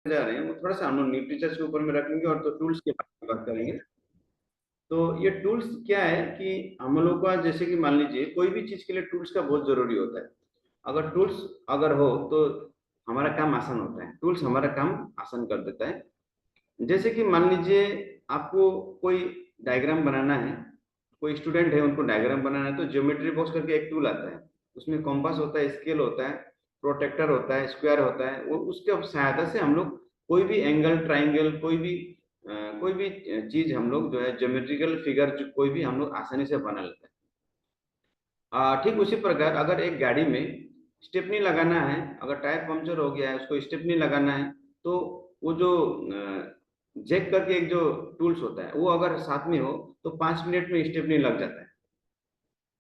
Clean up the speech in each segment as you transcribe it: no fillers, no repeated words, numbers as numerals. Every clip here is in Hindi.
जा रहे हैं वो थोड़ा सा हम लोग न्यूट्रिचर्स के ऊपर में रखेंगे और तो टूल्स के बारे में बात करेंगे। तो ये टूल्स क्या है कि हम लोग का जैसे कि मान लीजिए कोई भी चीज के लिए टूल्स का बहुत जरूरी होता है। अगर टूल्स अगर हो तो हमारा काम आसान होता है, टूल्स हमारा काम आसान कर देता है। जैसे कि मान लीजिए आपको कोई डायग्राम बनाना है, कोई स्टूडेंट है उनको डायग्राम बनाना है, तो ज्योमेट्री बॉक्स करके एक टूल आता है। उसमें कॉम्पास होता है, स्केल होता है, प्रोटेक्टर होता है, स्क्वायर होता है। वो उसके सहायता से हम लोग कोई भी एंगल, ट्राइंगल, कोई भी चीज हम लोग जो है ज्योमेट्रिकल फिगर कोई भी हम लोग आसानी से बना लेते हैं। ठीक उसी प्रकार अगर एक गाड़ी में स्टेपनी लगाना है, अगर टायर पंक्चर हो गया है उसको स्टेपनी लगाना है, तो वो जो जैक करके एक जो टूल्स होता है वो अगर साथ में हो तो 5 मिनट में स्टेपनी लग जाता है।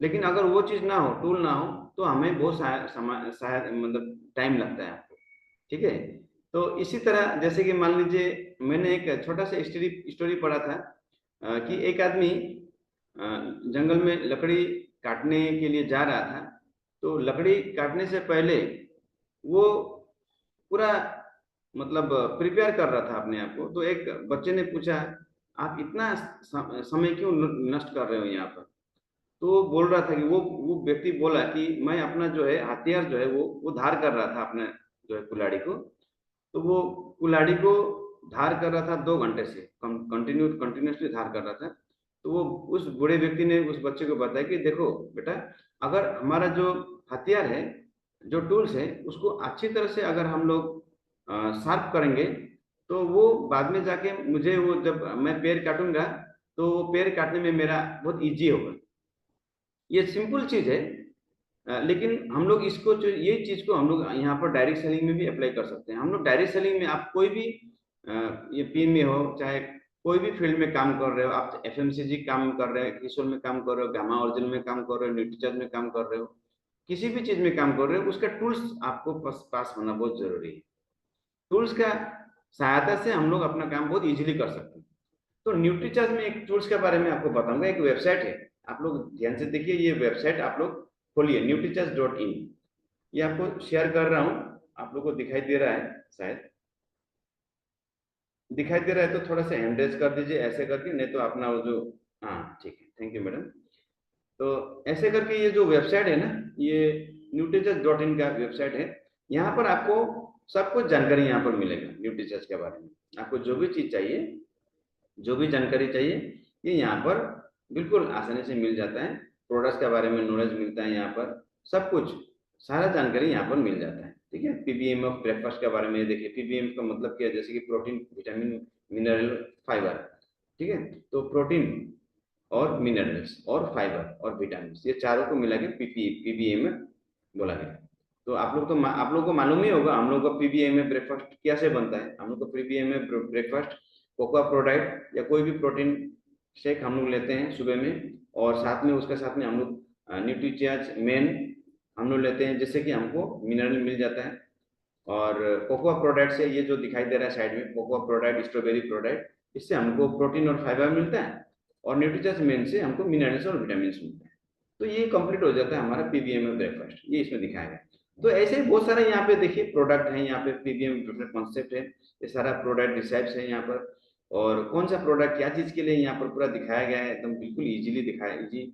लेकिन अगर वो चीज ना हो, टूल ना हो, तो हमें बहुत शायद मतलब टाइम लगता है आपको। ठीक है। तो इसी तरह जैसे कि मान लीजिए मैंने एक छोटा सा स्टोरी स्टोरी पढ़ा था कि एक आदमी जंगल में लकड़ी काटने के लिए जा रहा था। तो लकड़ी काटने से पहले वो पूरा मतलब प्रिपेयर कर रहा था अपने आप को। तो एक बच्चे ने पूछा, आप इतना समय क्यों नष्ट कर रहे हो यहाँ पर? तो वो बोल रहा था कि वो व्यक्ति बोला कि मैं अपना जो है हथियार जो है वो धार कर रहा था अपने जो है कुल्हाड़ी को। तो वो कुल्हाड़ी को धार कर रहा था 2 घंटे से कंटिन्यूसली धार कर रहा था। तो वो उस बूढ़े व्यक्ति ने उस बच्चे को बताया कि देखो बेटा, अगर हमारा जो हथियार है, जो टूल्स है, उसको अच्छी तरह से अगर हम लोग शार्प करेंगे, तो वो बाद में जाके मुझे वो जब मैं पेड़ काटूंगा तो वो पेड़ काटने में मेरा बहुत इजी होगा। ये सिंपल चीज है। लेकिन हम लोग इसको जो ये चीज को हम लोग यहाँ पर डायरेक्ट सेलिंग में भी अप्लाई कर सकते हैं। हम लोग डायरेक्ट सेलिंग में आप कोई भी ये पीन में हो चाहे कोई भी फील्ड में काम कर रहे हो, आप एफएमसीजी काम कर रहे हो, क्रिसोल में काम कर रहे हो, गामा ओरिजिन में काम कर रहे हो, न्यूट्रीचार्ज में काम कर रहे हो, किसी भी चीज में काम कर रहे हो, उसका टूल्स आपको पास होना बहुत जरूरी है। टूल्स का सहायता से हम लोग अपना काम बहुत इजीली कर सकते हैं। तो न्यूट्रीचार्ज में एक टूल्स के बारे में आपको बताऊंगा। एक वेबसाइट है, आप लोग ध्यान से देखिए, ये वेबसाइट आप लोग खोलिए, न्यूट्रीचार्ज.इन। ये आपको शेयर कर रहा हूँ, आप लोग को दिखाई दे रहा है शायद। दिखाई दे रहा है तो थोड़ा सा हैंड रेज कर दीजिए ऐसे करके, नहीं तो अपना वो जो, हाँ ठीक है, थैंक यू मैडम। तो ऐसे करके ये जो वेबसाइट है ना, ये न्यूट्रीचार्ज.इन का वेबसाइट है। यहाँ पर आपको सब कुछ जानकारी यहाँ पर मिलेगा न्यूट्रीचार्ज के बारे में। आपको जो भी चीज चाहिए, जो भी जानकारी चाहिए, ये यहाँ पर बिल्कुल आसानी से मिल जाता है। प्रोडक्ट्स के बारे में नॉलेज मिलता है यहाँ पर, सब कुछ, सारा जानकारी यहाँ पर मिल जाता है। ठीक है। पीबीएम ऑफ ब्रेकफास्ट के बारे में देखिए, पीबीएम का मतलब क्या है, जैसे कि प्रोटीन, विटामिन, मिनरल, फाइबर। ठीक है। तो प्रोटीन और मिनरल्स और फाइबर और विटामिन, ये चारों को मिला के पीबीएम में बोला गया। तो आप लोग को मालूम ही होगा हम लोग का पीबीएम में ब्रेकफास्ट कैसे बनता है। हम लोग का पीबीएम में ब्रेकफास्ट कोकोआ प्रोडक्ट या कोई भी प्रोटीन शेक हम लोग लेते हैं सुबह में, और साथ में उसके साथ में हम लोग न्यूट्रीचार्ज मेन हम लोग लेते हैं, जिससे कि हमको मिनरल मिल जाता है। और कोकोआ प्रोडक्ट से, ये जो दिखाई दे रहा है साइड में, कोकोआ प्रोडक्ट, स्ट्रॉबेरी प्रोडक्ट, इससे हमको प्रोटीन और फाइबर मिलता है। और न्यूट्रीचार्ज मेन से हमको मिनरल्स और विटामिन मिलता है। तो ये कंप्लीट हो जाता है हमारा पीबीएम में ब्रेकफास्ट, ये इसमें दिखाया गया। तो ऐसे ही बहुत सारे यहाँ पे देखिए प्रोडक्ट हैं, यहाँ पे पीबीएम कॉन्सेप्ट है, ये सारा प्रोडक्ट डिसाइड्स है यहाँ पर। और कौन सा प्रोडक्ट क्या चीज के लिए यहाँ पर पूरा दिखाया गया है, एकदम बिल्कुल इजीली दिखाया, इजी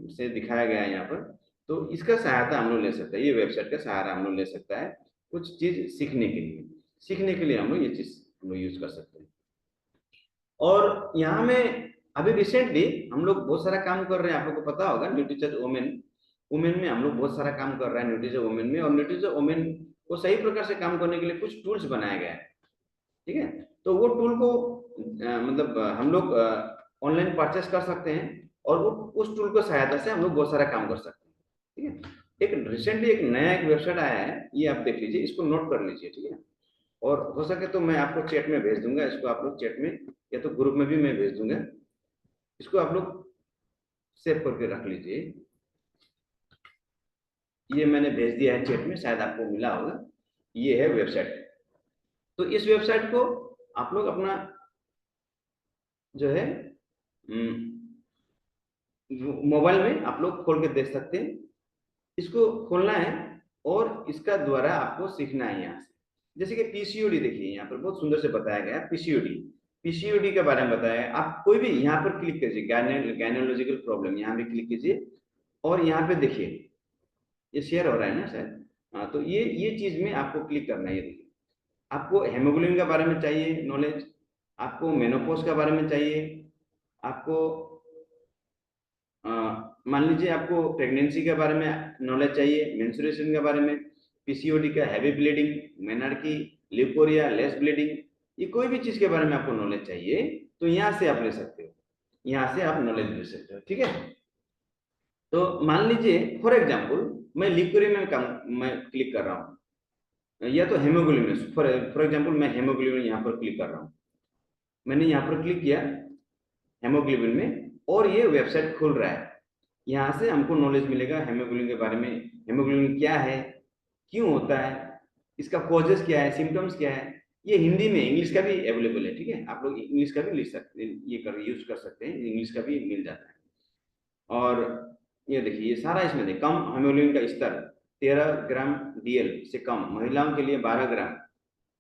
से दिखाया गया है यहाँ पर। तो इसका सहायता हम लोग ले सकते हैं, ये वेबसाइट का सहारा हम लोग ले सकता है कुछ चीज सीखने के लिए। सीखने के लिए हम लोग ये चीज हम लोग यूज कर सकते हैं। और यहाँ में अभी रिसेंटली हम लोग बहुत सारा काम कर रहे हैं, आप लोग को पता होगा न्यूट्रीचार्ज वुमेन, वुमेन में हम लोग बहुत सारा काम कर रहे हैं न्यूट्रीचार्ज वुमेन में। और न्यूट्रीचार्ज वुमेन को सही प्रकार से काम करने के लिए कुछ टूल्स बनाया गया है। ठीक है। तो वो टूल को मतलब हम लोग ऑनलाइन परचेस कर सकते हैं, और वो उस टूल को सहायता से हम लोग बहुत सारा काम कर सकते हैं। ठीक है। एक रिसेंटली एक नया एक वेबसाइट आया है, ये आप देख लीजिए, इसको नोट कर लीजिए। ठीक है। और हो सके तो मैं आपको चैट में भेज दूंगा इसको, आप लोग चैट में या तो ग्रुप में भी मैं भेज दूंगा, इसको आप लोग सेव करके रख लीजिए। ये मैंने भेज दिया है चैट में, शायद आपको मिला होगा। ये है वेबसाइट। तो इस वेबसाइट को आप लोग अपना जो है मोबाइल में आप लोग खोल के देख सकते हैं। इसको खोलना है और इसका द्वारा आपको सीखना है यहाँ से। जैसे कि पीसीओडी, देखिए यहाँ पर बहुत सुंदर से बताया गया है पीसीओडी। पीसीओडी के बारे में बताया है। आप कोई भी यहाँ पर क्लिक कीजिए, गायनोलॉजिकल प्रॉब्लम, यहाँ भी क्लिक कीजिए और यहाँ पे देखिए ये शेयर हो रहा है ना शायद। हाँ, तो ये चीज में आपको क्लिक करना है। ये देखिए, आपको हेमोग्लोबिन के बारे में चाहिए नॉलेज, आपको मेनोपॉज के बारे में चाहिए, आपको मान लीजिए आपको प्रेगनेंसी के बारे में नॉलेज चाहिए, मेंस्ट्रुएशन के बारे में, पीसीओडी का heavy bleeding, menarche, leucorrhoea, less bleeding, ये कोई भी चीज के बारे में आपको नॉलेज चाहिए तो यहाँ से आप ले सकते हो, यहाँ से आप नॉलेज ले सकते हो। ठीक है, तो मान लीजिए फॉर एग्जाम्पल मैं ल्यूकोरिया में काम मैं क्लिक कर रहा हूँ, या तो हेमोग्लोबिन, फॉर एग्जाम्पल मैं हेमोग्लोबिन यहाँ पर क्लिक कर रहा हूँ। मैंने यहाँ पर क्लिक किया हेमोग्लोबिन में और ये वेबसाइट खुल रहा है। यहाँ से हमको नॉलेज मिलेगा हेमोग्लोबिन के बारे में, हेमोग्लोबिन क्या है, क्यों होता है, इसका कॉजेस क्या है, सिम्टम्स क्या है। ये हिंदी में, इंग्लिश का भी अवेलेबल है। ठीक है, आप लोग इंग्लिश का भी ले सकते हैं, ये कर यूज कर सकते हैं, इंग्लिश का भी मिल जाता है। और ये देखिए ये सारा इसमें देखिए, कम हेमोग्लोबिन का स्तर 13 ग्राम डीएल से कम, महिलाओं के लिए 12 ग्राम।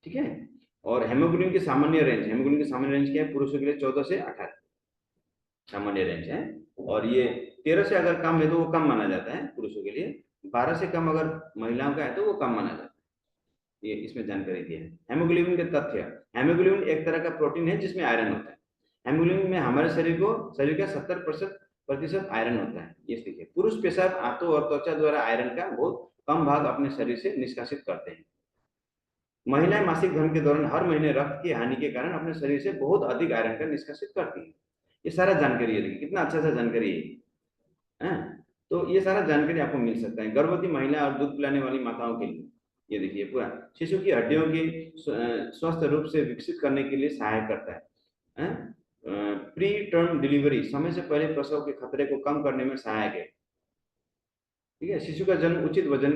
ठीक है, और हेमोग्लोबिन की सामान्य रेंज, हेमोग्लोबिन की सामान्य रेंज क्या है, पुरुषों के लिए 14 से 18 सामान्य रेंज है। और ये 13 से अगर कम है तो वो कम माना जाता है पुरुषों के लिए, 12 से कम अगर महिलाओं का है तो वो कम माना जाता है। ये इसमें जानकारी दी है। हेमोग्लोबिन के तथ्य, हेमोग्लोबिन एक तरह का प्रोटीन है जिसमें आयरन होता है। हेमोग्लोबिन में हमारे शरीर का 70% आयरन होता है। ये देखिए, पुरुष पेशाब, आंतों और त्वचा द्वारा आयरन का बहुत कम भाग अपने शरीर से निष्कासित करते हैं। महिलाएं मासिक धर्म के दौरान हर महीने रक्त की हानि के कारण अपने शरीर से बहुत अधिक आयरन का निष्कासित करती है। ये सारा जानकारी है, देखिए कितना अच्छा सा जानकारी है। तो ये सारा जानकारी आपको मिल सकता है गर्भवती महिला और दूध पिलाने वाली माताओं के लिए। ये देखिए पूरा शिशु की हड्डियों की स्वस्थ रूप से विकसित करने के लिए सहायक करता है। प्री टर्म डिलीवरी, समय से पहले प्रसव के खतरे को कम करने में सहायक है। ठीक है, शिशु का जन्म उचित वजन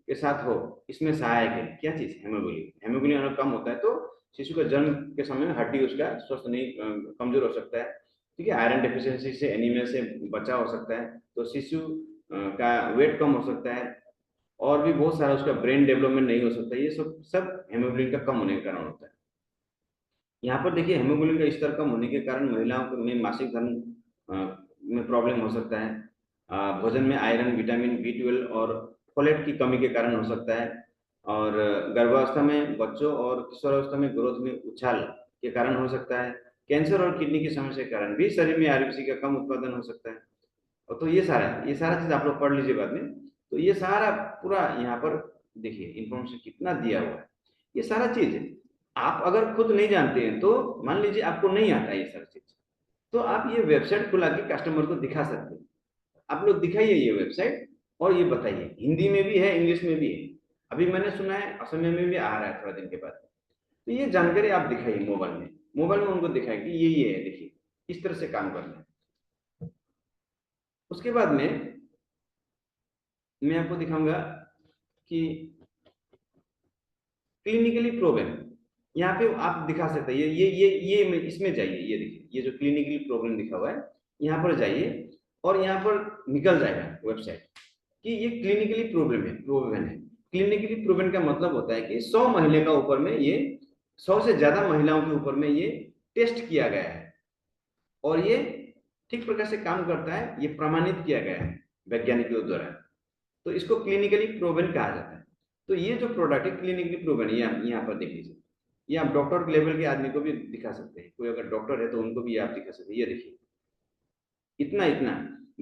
के साथ हो, इसमें सहायक है। क्या चीज, हेमोग्लोबिन। हेमोग्लोबिन अगर कम होता है तो शिशु का जन्म के समय में हड्डी उसका स्वस्थ नहीं, कमजोर हो सकता है। ठीक है, आयरन डेफिशिएंसी से, एनीमिया से बचा हो सकता है, तो शिशु का वेट कम हो सकता है, और भी बहुत सारा उसका ब्रेन डेवलपमेंट नहीं हो सकता। ये सब सब हेमोग्लोबिन का कम होने के कारण होता है। यहाँ पर देखिए हेमोग्लोबिन का स्तर कम होने के कारण महिलाओं में मासिक धर्म में प्रॉब्लम हो सकता है। भोजन में आयरन, विटामिन बी 12 और फोलेट की कमी के कारण हो सकता है। और गर्भावस्था में बच्चों और किशोरावस्था में ग्रोथ में उछाल के कारण हो सकता है। कैंसर और किडनी की समस्या के कारण भी शरीर में आरबीसी का कम उत्पादन हो सकता है। और तो ये सारा चीज आप लोग पढ़ लीजिए बाद में। तो ये सारा पूरा यहाँ पर देखिए इंफॉर्मेशन कितना दिया हुआ है। ये सारा चीज आप अगर खुद नहीं जानते हैं तो मान लीजिए आपको नहीं आता ये सारी चीज, तो आप ये वेबसाइट खुला के कस्टमर को दिखा सकते हैं। आप लोग दिखाइए ये वेबसाइट और ये बताइए, हिंदी में भी है, इंग्लिश में भी है। अभी मैंने सुना है असमिया में भी आ रहा है थोड़ा दिन के बाद। तो ये जानकारी आप दिखाइए मोबाइल में उनको दिखाइए कि ये है, देखिए इस तरह से काम करना है। उसके बाद में मैं आपको दिखाऊंगा कि क्लिनिकली प्रोवन, यहाँ पे आप दिखा सकते हैं। ये इसमें जाइए, ये देखिए ये जो क्लिनिकली प्रोवन लिखा हुआ है, यहाँ पर जाइए और यहाँ पर निकल जाएगा वेबसाइट कि ये क्लिनिकली प्रोवन है। क्लिनिकली प्रोवन का मतलब होता है कि 100 महीने का ऊपर में ये 100 से ज्यादा महिलाओं के ऊपर में ये टेस्ट किया गया है और ये ठीक प्रकार से काम करता है, ये प्रमाणित किया गया है वैज्ञानिकों द्वारा। तो इसको क्लिनिकली प्रोवन कहा जाता है। तो ये जो प्रोडक्ट है क्लिनिकली प्रोवन है, यहाँ पर देख लीजिए। ये आप डॉक्टर लेवल के आदमी को भी दिखा सकते हैं, कोई अगर डॉक्टर है तो उनको भी आप दिखा सकते हैं। ये देखिए इतना इतना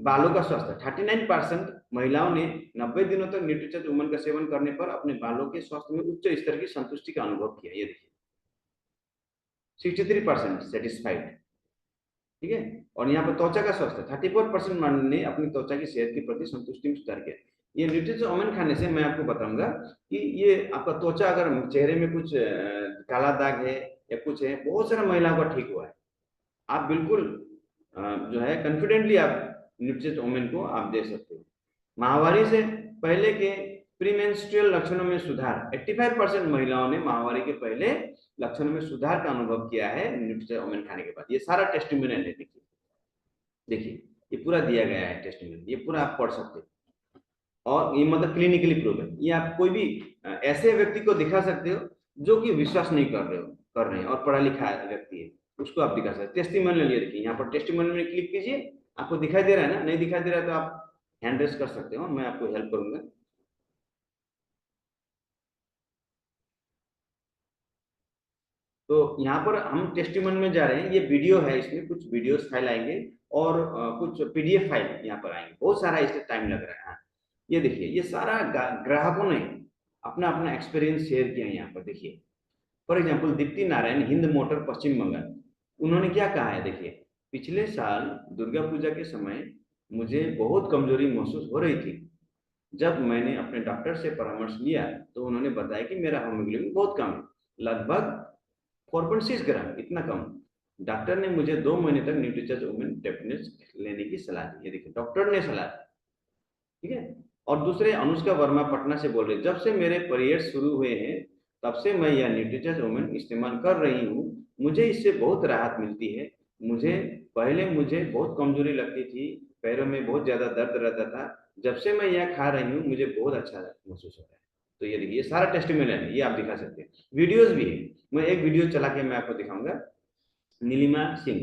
बालों का स्वास्थ्य, 39% महिलाओं ने 90 दिनों तक न्यूट्रिचर्ज वुमन का सेवन करने पर अपने बालों के स्वास्थ्य में उच्च स्तर की संतुष्टि का अनुभव किया। ये देखिए 63% सेटिस्फाइड। ठीक है, और यहाँ पर त्वचा का स्वास्थ्य, 34% ने अपनी त्वचा की सेहत के प्रति संतुष्टि में सुधार किया। ये न्यूट्रिशन ओमेन खाने से मैं आपको बताऊंगा कि ये आपका त्वचा, अगर चेहरे में कुछ काला दाग है या कुछ है, बहुत सारा महिलाओं का ठीक हुआ है। आप बिल्कुल जो है कॉन्फिडेंटली आप न्यूट्रिशन ओमेन को आप दे सकते हो। माहवारी से पहले के प्रीमेंस्ट्रुअल लक्षणों में सुधार, 85% महिलाओं ने माहवारी के पहले लक्षणों में सुधार का अनुभव किया है न्यूट्रिशन ओमेन खाने के बाद। ये सारा टेस्टिमोनियल है, देखिए देखिए ये पूरा दिया गया है टेस्टिमोनियल, ये पूरा आप पढ़ सकते हो। और ये मतलब क्लिनिकली प्रूव है। ये आप कोई भी ऐसे व्यक्ति को दिखा सकते हो जो कि विश्वास नहीं कर रहे हैं और पढ़ा लिखा व्यक्ति है, उसको आप दिखा सकते हैं। टेस्टिमोनियल लिए देखिए, यहाँ पर टेस्टिमोनियल में क्लिक कीजिए, आपको दिखाई दे रहा है ना? नहीं दिखाई दे रहा है तो आप हैंड रेस कर सकते हो, मैं आपको हेल्प करूंगा। तो यहाँ पर हम टेस्टिमोनियल में जा रहे हैं, ये वीडियो है, इसमें कुछ वीडियोस फाइल आएंगे और कुछ पीडीएफ फाइल यहाँ पर आएंगे, बहुत सारा इसमें टाइम लग रहा है। हाँ, ये देखिए, ये सारा ग्राहकों ने अपना अपना एक्सपीरियंस शेयर किया है यहाँ पर, देखिए। For example Deepti Narayan, Hind motor, Paschim Bengal, उन्होंने क्या कहा है देखिए। पिछले साल दुर्गा पूजा के समय मुझे बहुत कमजोरी महसूस हो रही थी। जब मैंने अपने डॉक्टर से परामर्श लिया तो उन्होंने बताया कि मेरा हीमोग्लोबिन बहुत कम है, लगभग 4.6 ग्राम, इतना कम। डॉक्टर ने मुझे 2 महीने तक न्यूट्रीचार्ज वुमेन टेब्लेट्स लेने की सलाह दी। ये देखिए, डॉक्टर ने सलाह दी, ठीक है। और दूसरे अनुष्का वर्मा पटना से बोल रहे, जब से मेरे पीरियड शुरू हुए हैं तब से मैं यह न्यूट्रीचार्ज वुमेन इस्तेमाल कर रही हूँ, मुझे इससे बहुत राहत मिलती है। मुझे बहुत कमजोरी लगती थी, पैरों में बहुत ज्यादा दर्द रहता था, जब से मैं यह खा रही हूँ मुझे बहुत अच्छा महसूस हो रहा है। तो ये देखिए, ये सारा टेस्टिमोनियल है, ये आप दिखा सकते हैं। वीडियोस भी है, मैं एक वीडियो चला के मैं आपको दिखाऊंगा। नीलिमा सिंह,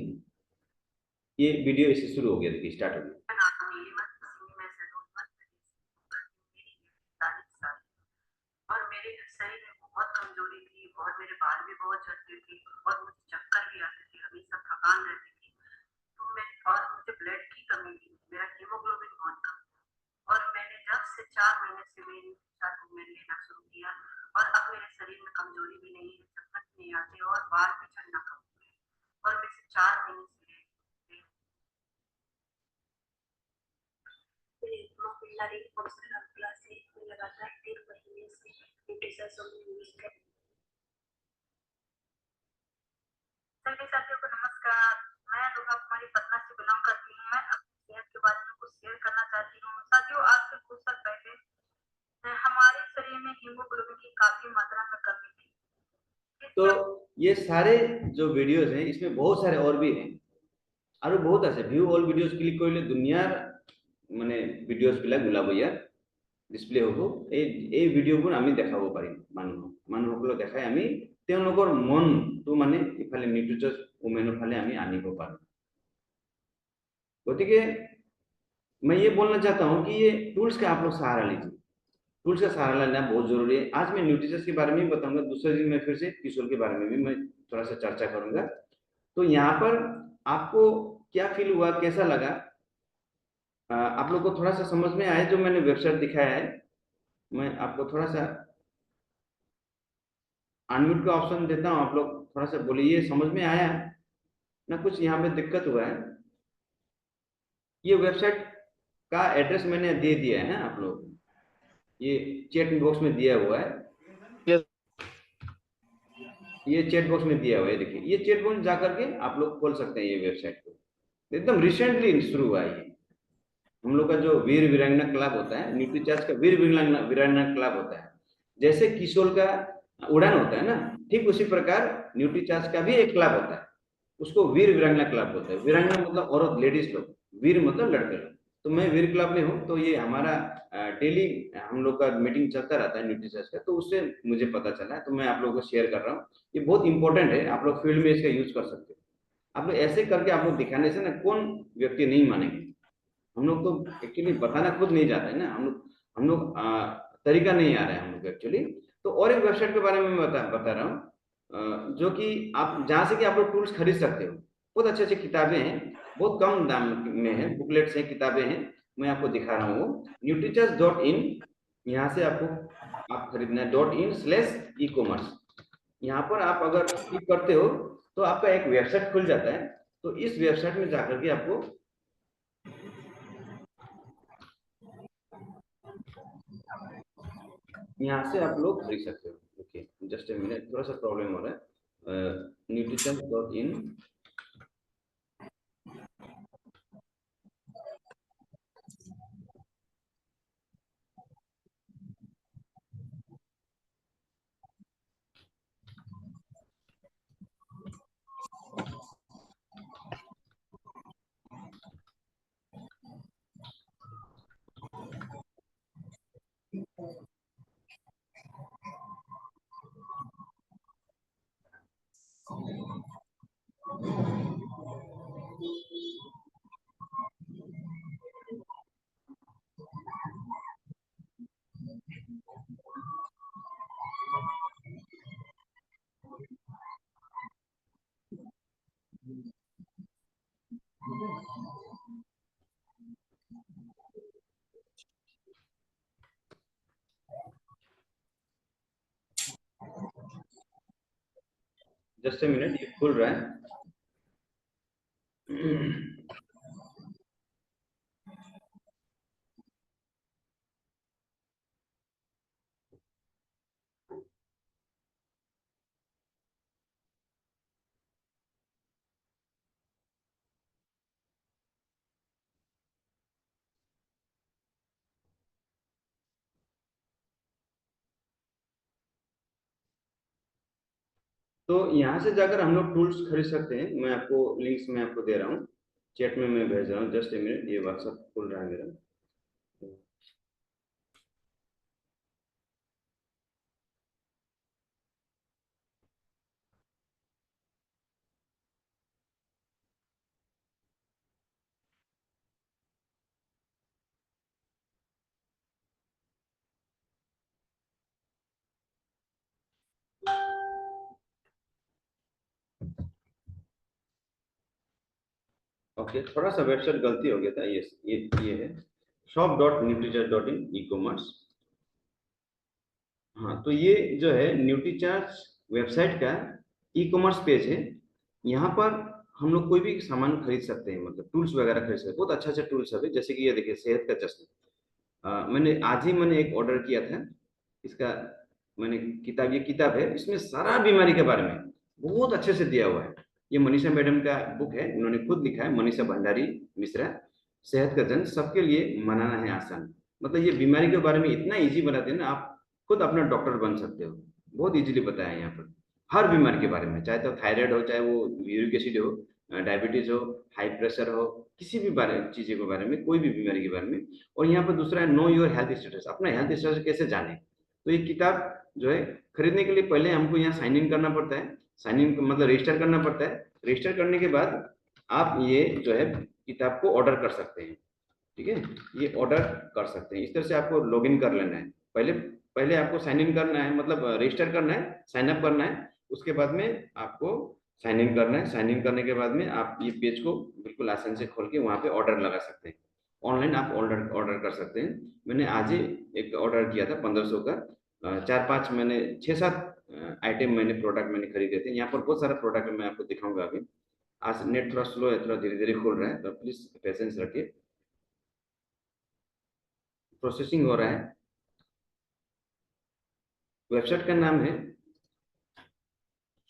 ये वीडियो इससे शुरू हो गया, देखिए स्टार्ट हो गया। और मेरे शरीर में बहुत कमजोरी थी और मेरे बाल भी बहुत झड़ते थे और मुझे चक्कर भी आते थे, हमेशा थकान रहती थी। तो मैं और मुझे ब्लड की कमी थी, मेरा हीमोग्लोबिन बहुत कम। और मैंने जब से 4 महीने से मेरी में लेना शुरू किया और अब मेरे शरीर में कमजोरी भी नहीं है, चक्कर भी नहीं आते और बाल भी झड़ना कम हो गए। और मैं इसे 4 महीने से लगातार 3 महीने से न्यूट्रिशन यूज कर। सभी साथियों को नमस्कार, मैं दुर्गा कुमारी पटना से बिलोंग करती हूँ। मैं अपनी सेहत के बारे में कुछ शेयर करना चाहती हूँ। साथियों, आज से कुछ साल पहले हमारे शरीर में हीमोग्लोबिन की काफी मात्रा में कमी थी। तो ये सारे जो वीडियोस हैं, इसमें बहुत सारे और भी हैं, और बहुत আছে ভিউ অল ভিডিওস ক্লিক কৰিলে দুনিয়াৰ মানে ভিডিওস বিলাক ওলাব, ইয়াত ডিসপ্লে হ'ব। এই ভিডিঅ'বোৰ আমি দেখাব পাৰিম মানুহসকলক দেখাই আমি তেওঁলোকৰ মনটো মানে ইফালে নিউট্ৰিচছ ওমেনৰ ফালে আমি আনিব পাৰোঁ। गति के मैं ये बोलना चाहता हूँ कि ये टूल्स का आप लोग सहारा लीजिए, टूल्स का सहारा लेना बहुत जरूरी है। आज मैं न्यूट्रिशंस के बारे में भी बताऊंगा, दूसरे दिन मैं फिर से किशोर के बारे में भी मैं थोड़ा सा चर्चा करूंगा। तो यहाँ पर आपको क्या फील हुआ, कैसा लगा, आप लोग को थोड़ा सा समझ में आया जो मैंने वेबसाइट दिखाया है? मैं आपको थोड़ा सा अनम्यूट का ऑप्शन देता हूँ, आप लोग थोड़ा सा बोलिए, ये समझ में आया ना? कुछ यहाँ पे दिक्कत हुआ है? ये वेबसाइट का एड्रेस मैंने दे दिया है ना आप लोग, ये चैट बॉक्स में दिया हुआ है। यस ये चैट बॉक्स में दिया हुआ है, देखिए ये चैट बॉक्स जाकर के आप लोग खोल सकते हैं ये वेबसाइट को। एकदम रिसेंटली शुरू हुआ है ये। हम लोग का जो वीर वीरांगना क्लब होता है, न्यूट्रीचार्ज का वीर वीरांगना वीरांगना क्लब होता है, जैसे किशोर का उड़ान होता है ना, ठीक उसी प्रकार न्यूट्रीचार्ज का भी एक क्लब होता है, उसको वीर वीरांगना क्लब बोलते हैं। वीरांगना मतलब औरत, लेडीज लोग, वीर मतलब लड़के लोग। तो मैं वीर क्लब में हूँ, तो ये हमारा डेली हम लोग का मीटिंग चलता रहता है न्यूट्रीचार्ज का, तो उससे मुझे पता चला है, तो मैं आप लोगों को शेयर कर रहा हूँ। ये बहुत इंपॉर्टेंट है, आप लोग फील्ड में इसका यूज कर सकते हो। आप लोग ऐसे करके आप लोग दिखाने से ना कौन व्यक्ति नहीं मानेंगे। हम लोग तो एक्चुअली बताना खुद नहीं जाते हैं ना, हम लोग तरीका नहीं आ रहा है हम लोग एक्चुअली। तो और एक वेबसाइट के बारे में मैं बता रहा हूँ, जो कि आप जहाँ से कि आप लोग टूल्स खरीद सकते हो। बहुत अच्छी अच्छी किताबें हैं, बहुत कम दाम में है, बुकलेट्स हैं, किताबें हैं। मैं आपको दिखा रहा हूँ, न्यूट्रीचर्स.in, यहाँ से आपको आप खरीदना है, .in/e-commerce। यहाँ पर आप अगर क्लिक करते हो तो आपका एक वेबसाइट खुल जाता है। तो इस वेबसाइट में जाकर के आपको यहाँ से आप लोग खरीद सकते हो। ओके, जस्ट ए मिनट, थोड़ा सा प्रॉब्लम हो रहा है। न्यूट्रिशन.in, जस्ट ए मिनट, ये खुल रहा है। तो यहाँ से जाकर हम लोग टूल्स खरीद सकते हैं। मैं आपको लिंक्स में आपको दे रहा हूँ, चैट में मैं भेज रहा हूँ। जस्ट ए मिनट, ये व्हाट्सएप खुल रहा है मेरा। ओके, थोड़ा सा वेबसाइट गलती हो गया था। ये है shop.nutrichart.in e-commerce। हाँ, तो ये जो है न्यूट्रीचार्ज वेबसाइट का ई कॉमर्स पेज है। यहाँ पर हम लोग कोई भी सामान खरीद सकते हैं, मतलब टूल्स वगैरह खरीद सकते हैं। बहुत अच्छा अच्छा टूल्स है, जैसे कि ये देखिए, सेहत का चश्मा। मैंने आज ही एक ऑर्डर किया था इसका। मैंने किताब, ये किताब है, इसमें सारा बीमारी के बारे में बहुत अच्छे से दिया हुआ है। ये मनीषा मैडम का बुक है, उन्होंने खुद लिखा है, मनीषा भंडारी मिश्रा। सेहत का जंग सबके लिए मनाना है आसान। मतलब ये बीमारी के बारे में इतना इजी बनाते हैं ना, आप खुद अपना डॉक्टर बन सकते हो। बहुत इजीली बताया है यहाँ पर, हर बीमारी के बारे में, चाहे तो थायराइड हो, चाहे वो यूरिक एसिड हो, डायबिटीज हो, हाई प्रेशर हो, किसी भी बारे चीज़ों के बारे में, कोई भी बीमारी के बारे में। और यहाँ पर दूसरा है नो योर हेल्थ स्टेटस, अपना हेल्थ स्टेटस कैसे जाने। तो ये किताब जो है, खरीदने के लिए पहले हमको यहाँ साइन इन करना पड़ता है। साइन इन मतलब रजिस्टर करना पड़ता है। रजिस्टर करने के बाद आप ये जो है किताब को ऑर्डर कर सकते हैं। ठीक है, ये ऑर्डर कर सकते हैं। इस तरह से आपको लॉग इन कर लेना है। पहले पहले आपको साइन इन करना है, मतलब रजिस्टर करना है, साइन अप करना है। उसके बाद में आपको साइन इन करना है। साइन इन करने के बाद में आप ये पेज को बिल्कुल आसान से खोल के वहाँ पे ऑर्डर लगा सकते हैं। ऑनलाइन आप ऑर्डर ऑर्डर कर सकते हैं। मैंने आज ही एक ऑर्डर किया था 1500 का। चार पांच मैंने, छः सात आइटम मैंने, प्रोडक्ट मैंने खरीदे थे। यहाँ पर बहुत सारा प्रोडक्ट मैं आपको दिखाऊंगा अभी। आज नेट थोड़ा स्लो है, थोड़ा धीरे धीरे खुल रहा है, तो प्लीज पेशेंस रखिए। प्रोसेसिंग हो रहा है। वेबसाइट का नाम है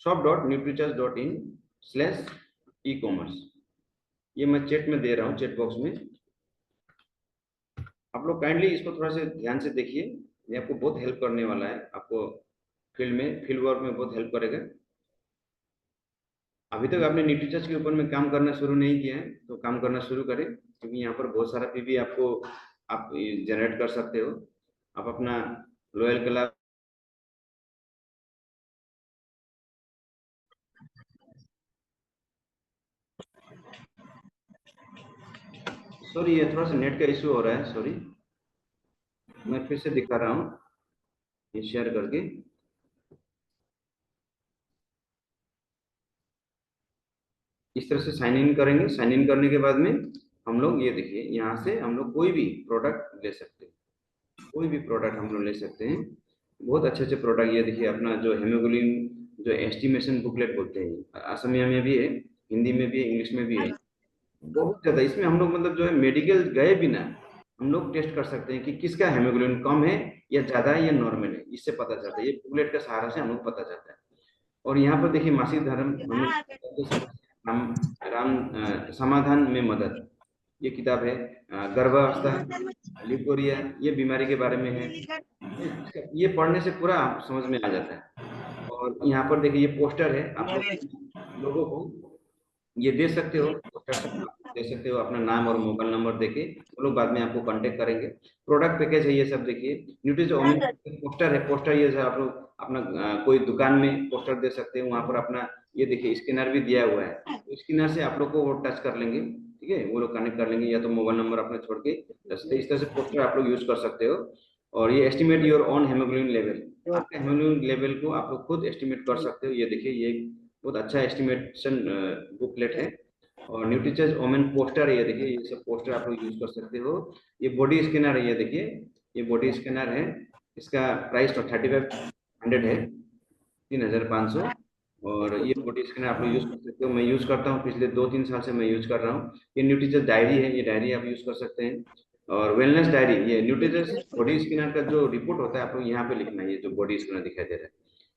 shop.nutrichurch.in/e-commerce। ये मैं चैट में दे रहा हूँ, चैट बॉक्स में। आप लोग काइंडली इसको थोड़ा सा ध्यान से देखिए। ये आपको बहुत हेल्प करने वाला है, आपको फील्ड वर्क में बहुत हेल्प करेगा। अभी तक आपने न्यूट्रीचर्च के ऊपर में काम करना शुरू नहीं किया है, तो काम करना शुरू करें, क्योंकि यहाँ पर बहुत सारा पीवी आपको आप जनरेट कर सकते हो। आप अपना लॉयल क्लब, सॉरी ये थोड़ा सा नेट का इशू हो रहा है, सॉरी। मैं फिर से दिखा रहा हूँ ये शेयर करके। इस तरह से साइन इन करेंगे। साइन इन करने के बाद में हम लोग ये देखिए, यहाँ से हम लोग कोई भी प्रोडक्ट ले सकते हैं। कोई भी प्रोडक्ट हम लोग ले सकते हैं। बहुत अच्छे अच्छे प्रोडक्ट, ये देखिए अपना जो हेमोग्लोबिन, जो एस्टिमेशन बुकलेट बोलते हैं, असमिया में भी है, हिंदी में भी है, इंग्लिश में भी है। बहुत ज्यादा इसमें हम लोग, मतलब जो है मेडिकल गए बिना हम लोग टेस्ट कर सकते हैं कि किसका हेमोग्लोबिन कम है या ज्यादा है या नॉर्मल है। इससे पता चलता है, ये बुकलेट का सहारा से हम लोग पता चलता है। और यहाँ पर देखिए, मासिक धर्म हमें राम राम समाधान में मदद, ये किताब है। गर्भावस्था, लिकोरिया, ये बीमारी के बारे में है। ये पढ़ने से पूरा समझ में आ जाता है। और यहाँ पर देखिए, ये पोस्टर है, आप लोगों को ये दे सकते हो, दे सकते हो अपना नाम और मोबाइल नंबर देके। वो लोग बाद में आपको कांटेक्ट करेंगे। प्रोडक्ट पैकेज है ये सब, देखिए न्यूट्रीज ओमिन पोस्टर है। पोस्टर ये जो आप लोग अपना कोई दुकान में पोस्टर दे सकते हैं, वहां पर अपना, ये देखिए स्कैनर भी दिया हुआ है। तो स्कैनर से आप लोग को वो टच कर लेंगे, ठीक है, वो लोग कनेक्ट कर लेंगे, या तो मोबाइल नंबर अपना छोड़ के। इस तरह से पोस्टर आप लोग यूज कर सकते हो। और ये estimate your on haemoglobin level, आपके हेमोग्लोबिन लेवल को आप लोग खुद एस्टिमेट कर सकते हो। ये देखिए, ये बहुत अच्छा एस्टिमेशन बुकलेट है। और न्यूट्रीचर्च ओमेन पोस्टर है, ये देखिए, ये सब पोस्टर आप लोग यूज कर सकते हो। ये बॉडी स्कैनर है, ये देखिए, ये बॉडी स्कैनर है। इसका प्राइस तो 3500 है, 3500। और ये बॉडी स्कैनर आप लोग यूज कर सकते हो। मैं यूज करता हूँ, पिछले 2-3 साल से मैं यूज कर रहा हूँ। ये न्यूट्रीचर्स डायरी है, ये डायरी आप यूज कर सकते हैं। और वेलनेस डायरी, ये न्यूट्रीचर्स बॉडी स्कैनर का जो रिपोर्ट होता है आप लोग यहाँ पे लिखना है, ये जो बॉडी स्कैनर दिखाई दे रहा है।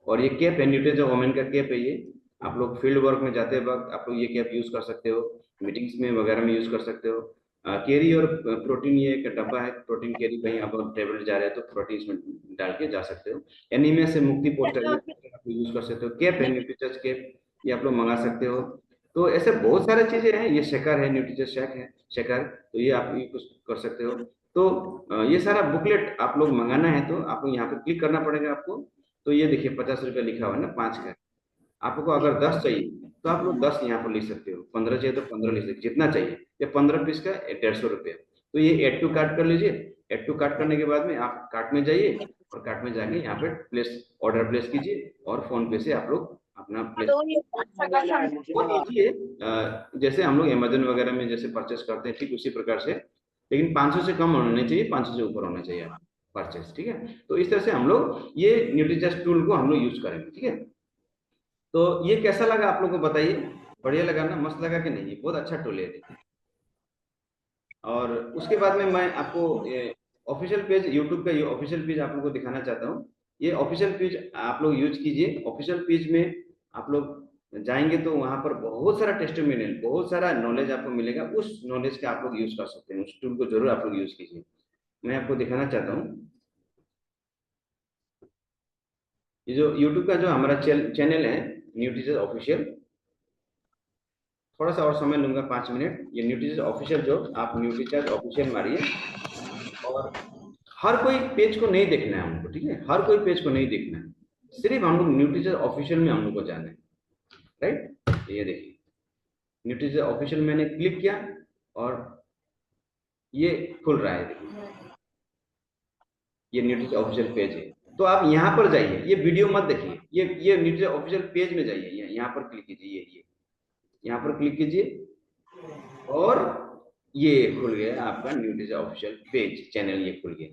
और ये कैप है, न्यूट्रीचर्स वोमेन का कैप है ये। आप लोग फील्ड वर्क में जाते वक्त आप लोग ये कैप यूज कर सकते हो, मीटिंग्स में वगैरह में यूज कर सकते हो। कैरी और प्रोटीन, ये एक डब्बा है प्रोटीन कैरी, कहीं आप ट्रेवल जा रहे हो तो प्रोटीन इसमें डाल के जा सकते हो। एनीमिया से मुक्ति पोस्टर, ये आप यूज कर सकते हो। कैप है न्यूट्रीचर्स कैप, ये आप लोग मंगा सकते हो। तो ऐसे बहुत सारे चीजें हैं। ये शेकर है, न्यूट्रीचर्स शेक है, शेकर, तो ये आप ये कुछ कर सकते हो। तो ये सारा बुकलेट आप लोग मंगाना है तो आपको यहाँ पे क्लिक करना पड़ेगा आपको। तो ये देखिए 50 रुपया लिखा हुआ है ना, 5 का। आपको अगर 10 चाहिए तो आप लोग 10 यहाँ पर लिख सकते हो, 15 चाहिए तो 15 लिख सकते हो, जितना चाहिए। ये 15 पीस का 150 रुपया। तो ये एड टू कार्ट कर लीजिए। एड टू कार्ट करने के बाद में आप कार्ट में जाइए, और कार्ट में जाके यहाँ पे प्लेस, ऑर्डर प्लेस कीजिए, और फोन पे से आप लोग अपना प्लेस कीजिए। जैसे हम लोग अमेजन वगैरह में जैसे परचेस करते हैं, ठीक उसी प्रकार से। लेकिन 500 से कम होना नहीं चाहिए, 500 से ऊपर होना चाहिए परचेस, ठीक है। तो इस तरह से हम लोग ये न्यूट्रीजस्ट टूल को हम लोग यूज करेंगे, ठीक है। तो ये कैसा लगा आप लोग को बताइए, बढ़िया लगा ना, मस्त लगा कि नहीं? ये बहुत अच्छा टूल है। और उसके बाद में मैं आपको ऑफिशियल पेज, यूट्यूब का ये ऑफिशियल पेज आप लोग को दिखाना चाहता हूँ। ये ऑफिशियल पेज आप लोग यूज कीजिए। ऑफिशियल पेज में आप लोग जाएंगे तो वहां पर बहुत सारा टेस्टिमोनियल, बहुत सारा नॉलेज आपको मिलेगा। उस नॉलेज का आप लोग यूज कर सकते हैं, उस टूल को जरूर आप लोग यूज कीजिए। मैं आपको दिखाना चाहता हूँ, ये जो यूट्यूब का जो हमारा चैनल है, न्यूट्रीशन ऑफिशियल। थोड़ा सा और समय लूंगा, 5 मिनट। ये न्यूट्रीचर्स ऑफिशियल, जो आप न्यूट्रीचर्स ऑफिशियल मारिए। और हर कोई पेज को नहीं देखना है हमको, ठीक है, हर कोई पेज को नहीं देखना है, सिर्फ हम लोग न्यूट्रीचर्स ऑफिशियल में हम लोग को जाना है, राइट। ये देखिए न्यूट्रीचर्स ऑफिशियल मैंने क्लिक किया, और ये खुल रहा है, देखिए ये न्यूट्रीचर्स ऑफिशियल पेज है। तो आप यहाँ पर जाइए, ये वीडियो मत देखिए, ये न्यूट्रीचर्स ऑफिशियल पेज में जाइए, यहाँ पर क्लिक कीजिए, ये यहाँ पर क्लिक कीजिए, और ये खुल गया आपका न्यूट्रीचर्स ऑफिशियल पेज, चैनल ये खुल गया,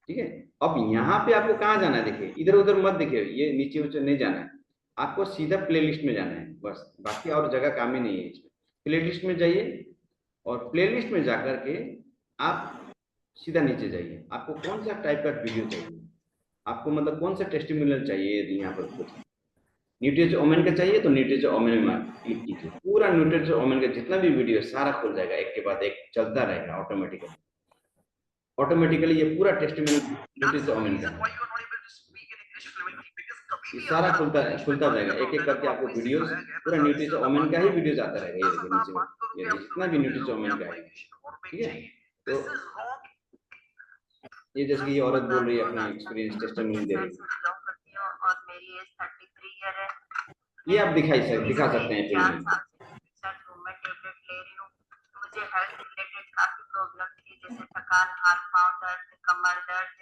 ठीक है। अब यहाँ पे आपको कहाँ जाना है, देखिए इधर उधर मत देखिए, ये नीचे उच्चे नहीं जाना है, आपको सीधा प्लेलिस्ट में जाना है बस, बाकी और जगह काम ही नहीं है इसमें। प्लेलिस्ट में जाइए, और प्लेलिस्ट में जाकर के आप सीधा नीचे जाइए। आपको कौन सा टाइप का वीडियो चाहिए, आपको मतलब कौन सा टेस्टिमोनियल चाहिए, यहाँ पर कुछ न्यूट्रीज ओमेन का चाहिए तो न्यूट्रीज ओमेन में क्लिक कीजिए। पूरा न्यूट्रीज ओमेन का जितना भी वीडियो है सारा खुल जाएगा, एक के बाद एक चलता रहेगा ऑटोमेटिकली। ऑटोमेटिकली ये पूरा टेस्टिमोनियल न्यूट्रीज ओमेन का है, ये सारा खुलता जाएगा, एक एक करके आपको वीडियोस, पूरा न्यूट्रीज ओमेन का ही वीडियोस आता रहेगा। ये देखिए नीचे में, ये देखिए जितना भी न्यूट्रीज ओमेन का है, ठीक है। तो ये जैसे कि ये औरत बोल रही है, अपना एक्सपीरियंस टेस्टिमोनियल दे रही है, ये आप दिखा सकते हैं फिल्म में। मुझे हेल्थ रिलेटेड काफी प्रॉब्लम थी, जैसे थकान, हाथ पांव दर्द, कमर दर्द,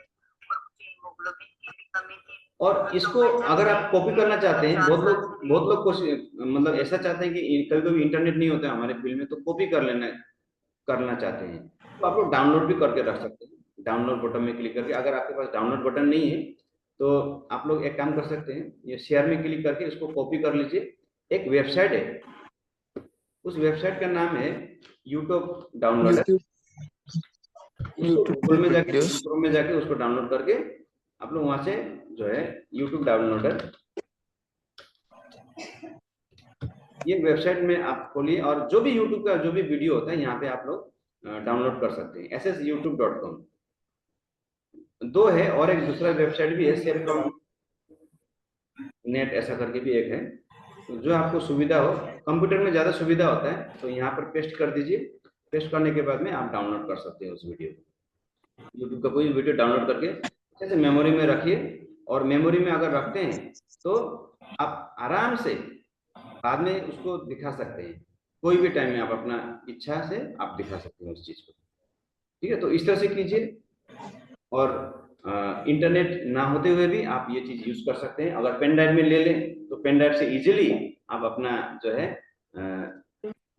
और मुझे हीमोग्लोबिन की भी कमी थी। और इसको अगर आप कॉपी करना चाहते हैं, बहुत लोग कोशिश, मतलब ऐसा चाहते हैं कि कभी कभी इंटरनेट नहीं होता हमारे फील्ड में, तो कॉपी करना चाहते हैं, तो आप लोग डाउनलोड भी करके रख सकते हैं। डाउनलोड बटन में क्लिक करके, अगर आपके पास डाउनलोड बटन नहीं है तो आप लोग एक काम कर सकते हैं, ये शेयर में क्लिक करके इसको कॉपी कर लीजिए। एक वेबसाइट है, उस वेबसाइट का नाम है यूट्यूब डाउनलोडर। उसको गूगल में जाके, क्रोम में जाके उसको डाउनलोड करके आप लोग वहां से जो है यूट्यूब डाउनलोडर, ये वेबसाइट में आप खोलिए, और जो भी यूट्यूब का जो भी वीडियो होता है यहाँ पे आप लोग डाउनलोड कर सकते हैं। ssyoutube.com दो है, और एक दूसरा वेबसाइट भी है, सेफ फ्रॉम नेट ऐसा करके भी एक है। तो जो आपको सुविधा हो, कंप्यूटर में ज्यादा सुविधा होता है, तो यहाँ पर पेस्ट कर दीजिए। पेस्ट करने के बाद में आप डाउनलोड कर सकते हैं उस वीडियो को। यूट्यूब का कोई वीडियो डाउनलोड करके अच्छे से मेमोरी में रखिए, और मेमोरी में अगर रखते हैं तो आप आराम से बाद में उसको दिखा सकते हैं, कोई भी टाइम में आप अपना इच्छा से आप दिखा सकते हैं उस चीज को, ठीक है। तो इस तरह से कीजिए। और इंटरनेट ना होते हुए भी आप ये चीज यूज कर सकते हैं। अगर पेन ड्राइव में ले लें तो पेन ड्राइव से इजीली आप अपना जो है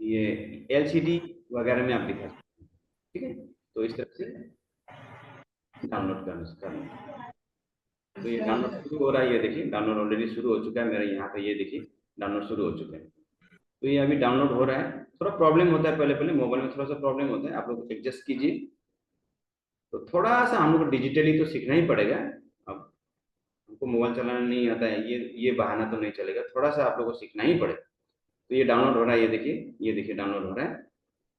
ये एलसीडी वगैरह में आप दिखा सकते हैं, ठीक है। तो इस तरह से डाउनलोड करना। तो ये डाउनलोड शुरू हो रहा है, ये देखिए डाउनलोड ऑलरेडी शुरू हो चुका है मेरे यहाँ पे, ये देखिए डाउनलोड शुरू हो चुका है। तो ये अभी डाउनलोड हो रहा है, थोड़ा प्रॉब्लम होता है, पहले पहले मोबाइल में थोड़ा सा प्रॉब्लम होता है, आप लोग एडजस्ट कीजिए। तो थोड़ा सा हम लोग को डिजिटली तो सीखना ही पड़ेगा। अब हमको मोबाइल चलाना नहीं आता है, ये बहाना तो नहीं चलेगा, थोड़ा सा आप लोग को सीखना ही पड़ेगा। तो ये डाउनलोड हो रहा है, ये देखिए डाउनलोड हो रहा है।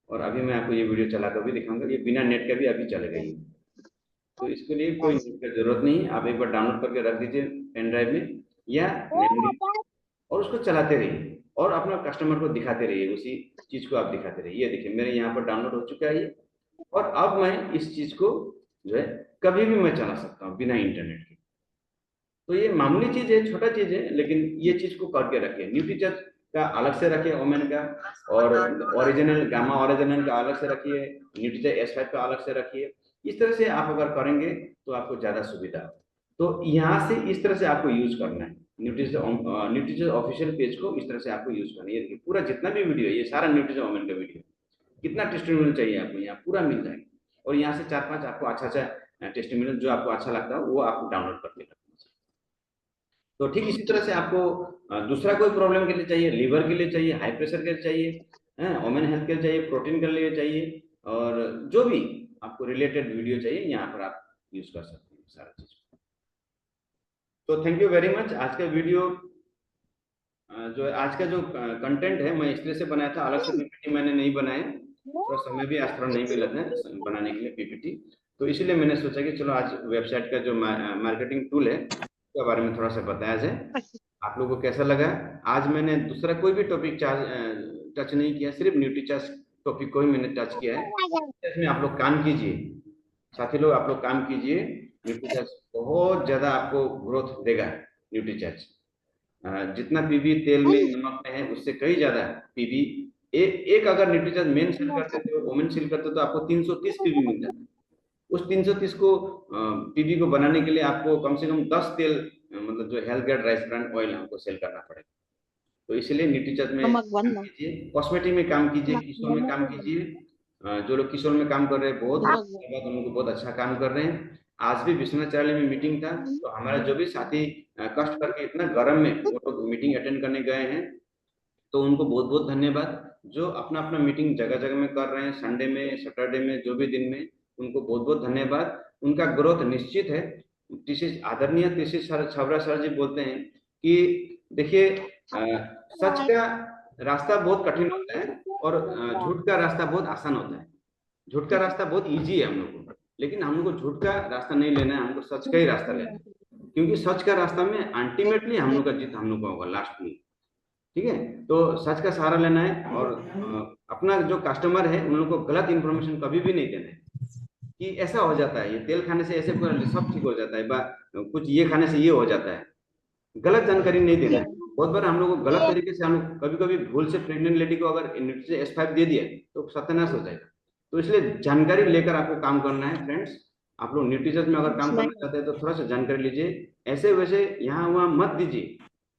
और अभी मैं आपको ये वीडियो चला कर भी दिखाऊंगा, ये बिना नेट का भी अभी चलेगा ये। तो इसके लिए कोई नेट की जरूरत नहीं है, आप एक बार डाउनलोड करके रख दीजिए पेन ड्राइव में या मेमोरी, और उसको चलाते रहिए और अपना कस्टमर को दिखाते रहिए, उसी चीज को आप दिखाते रहिए। ये देखिए मेरे यहाँ पर डाउनलोड हो चुका है ये, और अब मैं इस चीज को जो है कभी भी मैं चला सकता हूँ बिना इंटरनेट के। तो ये मामूली चीज है, छोटा चीज है, लेकिन ये चीज को करके रखिए। न्यूट्रीचर का अलग से रखिए, ओमेन का, और ओरिजिनल गामा ओरिजिनल का अलग से रखिए, न्यूट्रीचर S5 का अलग से रखिए। इस तरह से आप अगर करेंगे तो आपको ज्यादा सुविधा है। तो यहाँ से इस तरह से आपको यूज करना है न्यूट्रीचर ऑफिशियल पेज को, इस तरह से आपको यूज करना है। ये देखिए पूरा जितना भी वीडियो है ये सारा न्यूट्रीचर ओमेन का वीडियो है। कितना टेस्टिमोनियल चाहिए आपको, यहाँ पूरा मिल जाएगा। और यहाँ से 4-5 आपको अच्छा अच्छा टेस्टिमोनियल जो आपको अच्छा लगता है वो आप डाउनलोड करके रखना। तो ठीक इसी तरह से आपको दूसरा कोई प्रॉब्लम के लिए चाहिए, लीवर के लिए चाहिए, हाई प्रेशर के लिए चाहिए, वुमेन हेल्थ के लिए चाहिए, प्रोटीन के लिए चाहिए, और जो भी आपको रिलेटेड वीडियो चाहिए यहाँ पर आप यूज कर सकते हैं सारा चीज। तो थैंक यू वेरी मच। आज का वीडियो जो है, आज का जो कंटेंट है मैं इस तरह से बनाया था, अलग से पीपीटी मैंने नहीं बनाया, थोड़ा समय भी आज थोड़ा नहीं मिला था बनाने के लिए पीपीटी। तो इसीलिए मैंने सोचा कि चलो आज वेबसाइट का जो मार्केटिंग टूल है उसके बारे में थोड़ा सा बताया जाए। आप लोगों को कैसा लगा? आज मैंने दूसरा कोई भी टॉपिक टच नहीं किया, सिर्फ न्यूट्रीचार्ज टॉपिक को ही मैंने टच किया है। इसमें आप लोग काम कीजिए, साथी लोग आप लोग काम कीजिए। न्यूट्रीचार्ज बहुत ज्यादा आपको ग्रोथ देगा। न्यूट्रीचार्ज जितना पीबी तेल में नमक में है उससे कई ज्यादा पीबी। एक अगर न्यूट्रीचार्ज मेन सेल करते थे, वुमेन सेल करते तो आपको 330 पीबी मिल जाता। उस 330 को पीबी को बनाने के लिए आपको कम से कम 10 तेल मतलब जो health care rice brand oil हमको सेल करना पड़ेगा। तो इसीलिए न्यूट्रीचार्ज में काम कीजिए, कॉस्मेटिक में काम कीजिए, किशोर में काम कीजिए। जो लोग किशोर में काम कर रहे हैं बहुत धन्यवाद, उन लोग बहुत अच्छा काम कर रहे हैं। आज भी विश्वनाथ चार्य में मीटिंग था, तो हमारा जो भी साथी कष्ट करके इतना गर्म में वो लोग मीटिंग अटेंड करने गए हैं, तो उनको बहुत बहुत धन्यवाद। जो अपना अपना मीटिंग जगह जगह में कर रहे हैं, संडे में, सैटरडे में, जो भी दिन में, उनको बहुत बहुत धन्यवाद। उनका ग्रोथ निश्चित है। टीसी आदरणीय टीसी छबरा सर जी बोलते हैं कि देखिए सच का रास्ता बहुत कठिन होता है, और झूठ का रास्ता बहुत आसान होता है। झूठ का रास्ता बहुत इजी है हम लोग को, लेकिन हम लोग को झूठ का रास्ता नहीं लेना है, हमको सच का ही रास्ता लेना है। क्योंकि सच का रास्ता में अल्टीमेटली हम लोग का जीत हम लोग का होगा लास्ट में। ठीक है, तो सच का सहारा लेना है, और अपना जो कस्टमर है उन लोग को गलत इन्फॉर्मेशन कभी भी नहीं देना है कि ऐसा हो जाता है, ये तेल खाने से ऐसे सब ठीक हो जाता है, कुछ ये खाने से ये हो जाता है। गलत जानकारी नहीं देना है। बहुत बार हम लोग को गलत तरीके से, हम लोग कभी कभी भूल से प्रेग्नेंट लेडी को अगर S5 दे दिया तो सत्यानाश हो जाएगा। तो इसलिए जानकारी लेकर आपको काम करना है फ्रेंड्स। आप लोग न्यूट्रिशन में अगर काम करना चाहते हैं तो थोड़ा सा जानकारी लीजिए, ऐसे वैसे यहाँ वहाँ मत दीजिए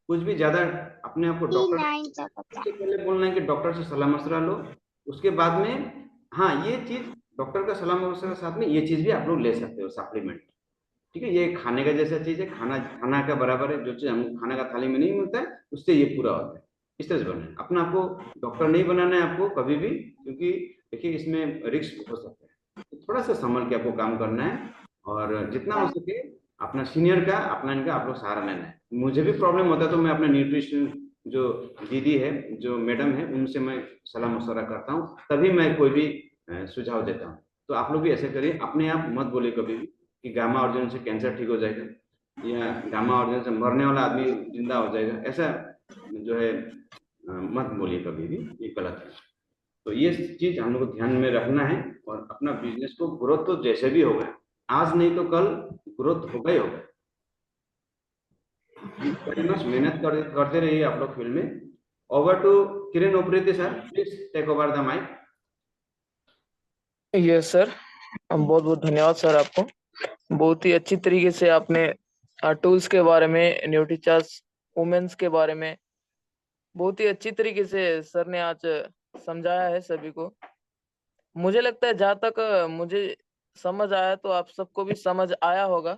कुछ भी ज्यादा। अपने आप को डॉक्टर सबसे पहले बोलना है कि डॉक्टर से सलाह मशवरा लो, उसके बाद में हाँ ये चीज डॉक्टर का सलाह मशवरा के साथ में ये चीज भी आप लोग ले सकते हो सप्लीमेंट। ठीक है, ये खाने का जैसा चीज है, खाना खाना का बराबर है, जो चीज हम खाना का थाली में नहीं मिलता है उससे ये पूरा होता है। इस तरह से बनना है, अपना आपको डॉक्टर नहीं बनाना है आपको कभी भी, क्योंकि देखिए इसमें रिस्क हो सकता है। तो थोड़ा सा संभल के आपको काम करना है, और जितना हो सके अपना सीनियर का, अपना इनका आप लोग सहारा लेना है। मुझे भी प्रॉब्लम होता है तो मैं अपने न्यूट्रिशन जो दीदी है, जो मैडम है, उनसे मैं सलाह मशवरा करता हूँ, तभी मैं कोई भी सुझाव देता हूँ। तो आप लोग भी ऐसे करिए, अपने आप मत बोलिए कभी भी कि गामा ऑर्गन से कैंसर ठीक हो जाएगा, या गामा ऑर्गन से मरने वाला आदमी जिंदा हो जाएगा, ऐसा जो है मत बोलिए कभी भी, ये गलत है। तो ये चीज हम लोग को ध्यान में रखना है, और अपना बिजनेस को ग्रोथ तो जैसे भी होगा, आज नहीं तो कल ग्रोथ होगा ही होगा। वेरी मच मेहनत करते रहिए आप लोग फील्ड में। Over to Kiran Upreti sir, please take over the mike. Yes sir, बहुत बहुत धन्यवाद सर आपको। बहुत ही अच्छी तरीके से आपने टूल्स के बारे में, न्यूट्रीचार्ज वुमेन्स के बारे में बहुत ही अच्छी तरीके से सर ने आज समझाया है सभी को। मुझे लगता है जहाँ तक, मुझे समझ आया तो आप सबको भी समझ आया होगा।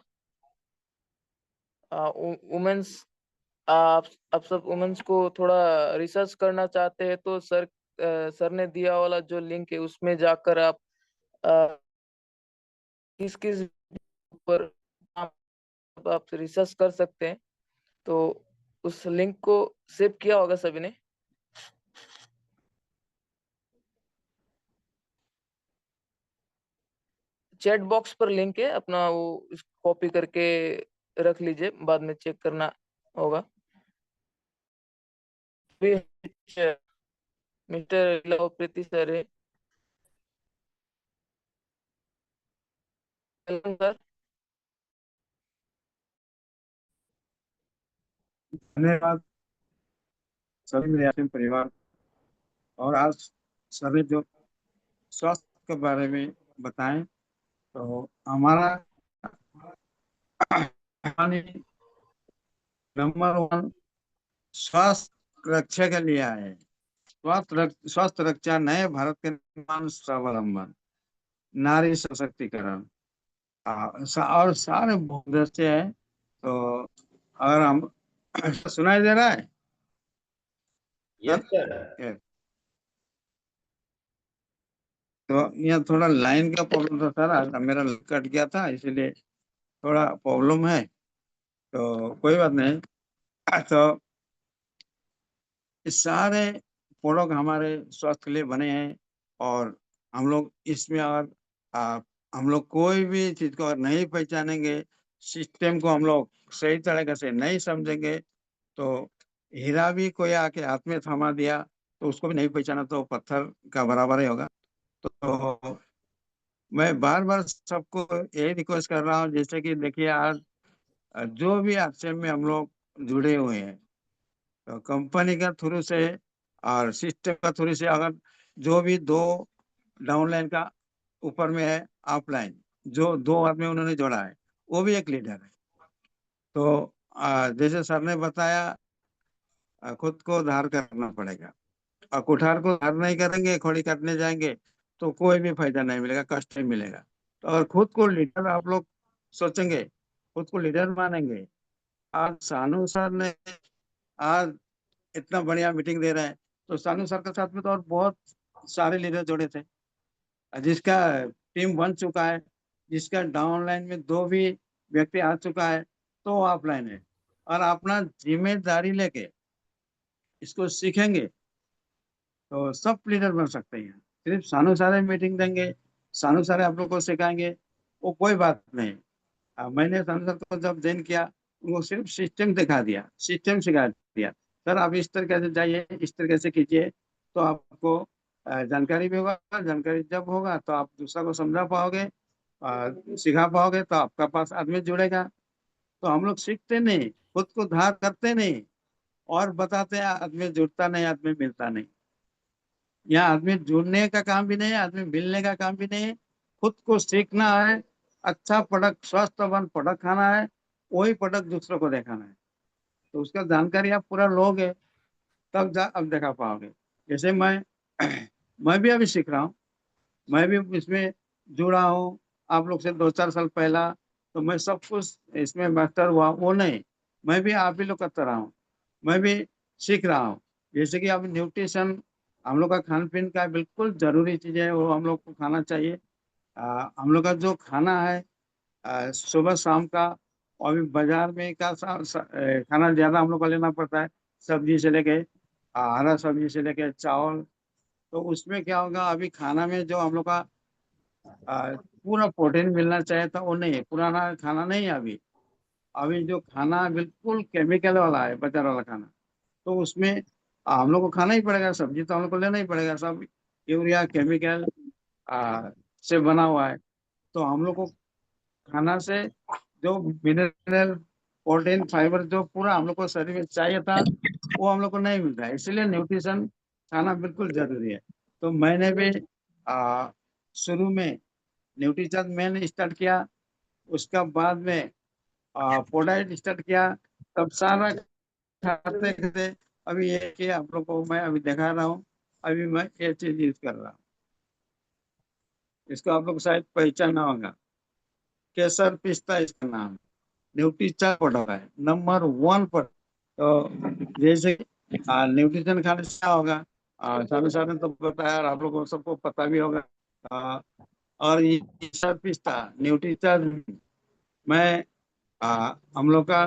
वुमेन्स, आप सब वुमेन्स को थोड़ा रिसर्च करना चाहते हैं तो सर ने दिया वाला जो लिंक है उसमें जाकर आप किस किस ऊपर आप रिसर्च कर सकते हैं। तो उस लिंक को सेव किया होगा सभी ने। चैट बॉक्स पर लिंक है, अपना वो कॉपी करके रख लीजिए, बाद में चेक करना होगा। मिस्टर लव प्रीति सर है। सर धन्यवाद सभी मेरे परिवार। और आज सभी जो स्वास्थ्य के बारे में बताएं, तो हमारा नंबर वन स्वास्थ्य रक्षा के लिए है। स्वास्थ्य रक्षा नए भारत के निर्माण, स्वावलंबन, नारी सशक्तिकरण और सारे उद्देश्य है। तो अगर हम सुनाई दे रहा है यस सर। सर? तो यहाँ थोड़ा लाइन का प्रॉब्लम था सर, आज मेरा कट गया था, इसीलिए थोड़ा प्रॉब्लम है। तो कोई बात नहीं। तो इस सारे प्रोडक्ट हमारे स्वास्थ्य के लिए बने हैं, और हम लोग इसमें अगर हम लोग कोई भी चीज को अगर नहीं पहचानेंगे, सिस्टम को हम लोग सही तरीके से नहीं समझेंगे, तो हीरा भी कोई आके हाथ में थमा दिया तो उसको भी नहीं पहचाना तो पत्थर का बराबर ही होगा। तो मैं बार बार सबको यही रिक्वेस्ट कर रहा हूँ, जैसे कि देखिए आज जो भी आरसीएम में हम लोग जुड़े हुए हैं, तो कंपनी का थ्रू से और सिस्टम का थ्रू से, अगर जो भी दो डाउनलाइन का ऊपर में है ऑफलाइन, जो दो आदमी उन्होंने जोड़ा है, वो भी एक लीडर है। तो जैसे सर ने बताया, खुद को धार करना पड़ेगा, और कुठार को धार नहीं करेंगे, खोड़ी काटने जाएंगे तो कोई भी फायदा नहीं मिलेगा, कष्ट ही मिलेगा। तो अगर खुद को लीडर आप लोग सोचेंगे, खुद को लीडर मानेंगे। आज सानू सर ने आज इतना बढ़िया मीटिंग दे रहे हैं, तो सानू सर के साथ में तो और बहुत सारे लीडर जुड़े थे, जिसका टीम बन चुका है, जिसका डाउन लाइन में दो भी व्यक्ति आ चुका है, तो ऑफलाइन है। और अपना जिम्मेदारी लेके इसको सीखेंगे तो सब लीडर बन सकते हैं। सिर्फ सानू सारे मीटिंग देंगे, सानू सारे आप लोग को सिखाएंगे, वो कोई बात नहीं। मैंने सानू सर को जब ज्वाइन किया, उनको सिर्फ सिस्टम दिखा दिया, सिस्टम सिखा दिया, सर आप इस तरीके से जाइए, इस तरीके से कीजिए, तो आपको जानकारी भी होगा। जानकारी जब होगा तो आप दूसरा को समझा पाओगे, सिखा पाओगे, तो आपका पास आदमी जुड़ेगा। तो हम लोग सीखते नहीं, खुद को धार करते नहीं, और बताते हैं, आदमी जुड़ता नहीं, आदमी मिलता नहीं। यहाँ आदमी जुड़ने का काम भी नहीं है, आदमी मिलने का काम भी नहीं है। खुद को सीखना है, अच्छा प्रोडक्ट, स्वस्थवन प्रोडक्ट खाना है, वही प्रोडक्ट दूसरों को दिखाना है। तो उसका जानकारी आप पूरा लोगे, तब अब देखा पाओगे। जैसे मैं भी अभी सीख रहा हूँ, मैं भी इसमें जुड़ा हूँ आप लोग से 2-4 साल पहला। तो मैं सब कुछ इसमें मास्टर हुआ वो नहीं, मैं भी आप ही लोग का तरह हूँ, मैं भी सीख रहा हूँ। जैसे कि अब न्यूट्रिशन, हम लोग का खान पीन का बिल्कुल जरूरी चीज है, वो हम लोग को खाना चाहिए। हम लोग का जो खाना है सुबह शाम का, और अभी बाजार में का खाना ज्यादा हम लोग को लेना पड़ता है, सब्जी से लेके हरा सब्जी से लेके चावल। तो उसमें क्या होगा, अभी खाना में जो हम लोग का पूरा प्रोटीन मिलना चाहिए था वो नहीं है, पुराना खाना नहीं है अभी। अभी जो खाना बिल्कुल केमिकल वाला है, बाजार वाला खाना, तो उसमें हम लोग को खाना ही पड़ेगा, सब्जी तो हम लोग को लेना ही पड़ेगा, सब यूरिया केमिकल से बना हुआ है। तो हम लोग को खाना से जो मिनरल, प्रोटीन, फाइबर जो पूरा हम लोग को शरीर में चाहिए था, वो हम लोग को नहीं मिलता है, इसलिए न्यूट्रिशन खाना बिल्कुल जरूरी है। तो मैंने भी शुरू में न्यूट्रिशन मैंने स्टार्ट किया, उसका बाद में प्रोडाइट स्टार्ट किया, तब सारा खाते खाते अभी ये कि आप लोग को मैं अभी दिखा रहा हूँ। अभी मैं ये चीज यूज कर रहा हूँ, इसको आप लोग शायद पहचाना होगा, केसर पिस्ता इसका नाम। न्यूट्रीचार्ज प्रोडक्ट है नंबर 1 पर। तो जैसे न्यूट्रिशन खाने से क्या होगा, सारे सारे तो पता है और आप लोगों को सबको पता भी होगा। आ, और ये सब पिस्ता न्यूट्रीचार्ज मैं हम लोग का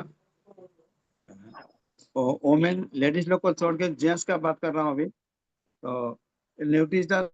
वोमेन लेडीज लोग को छोड़ के जेंट्स का बात कर रहा हूँ अभी। तो न्यूट्रीचार्ज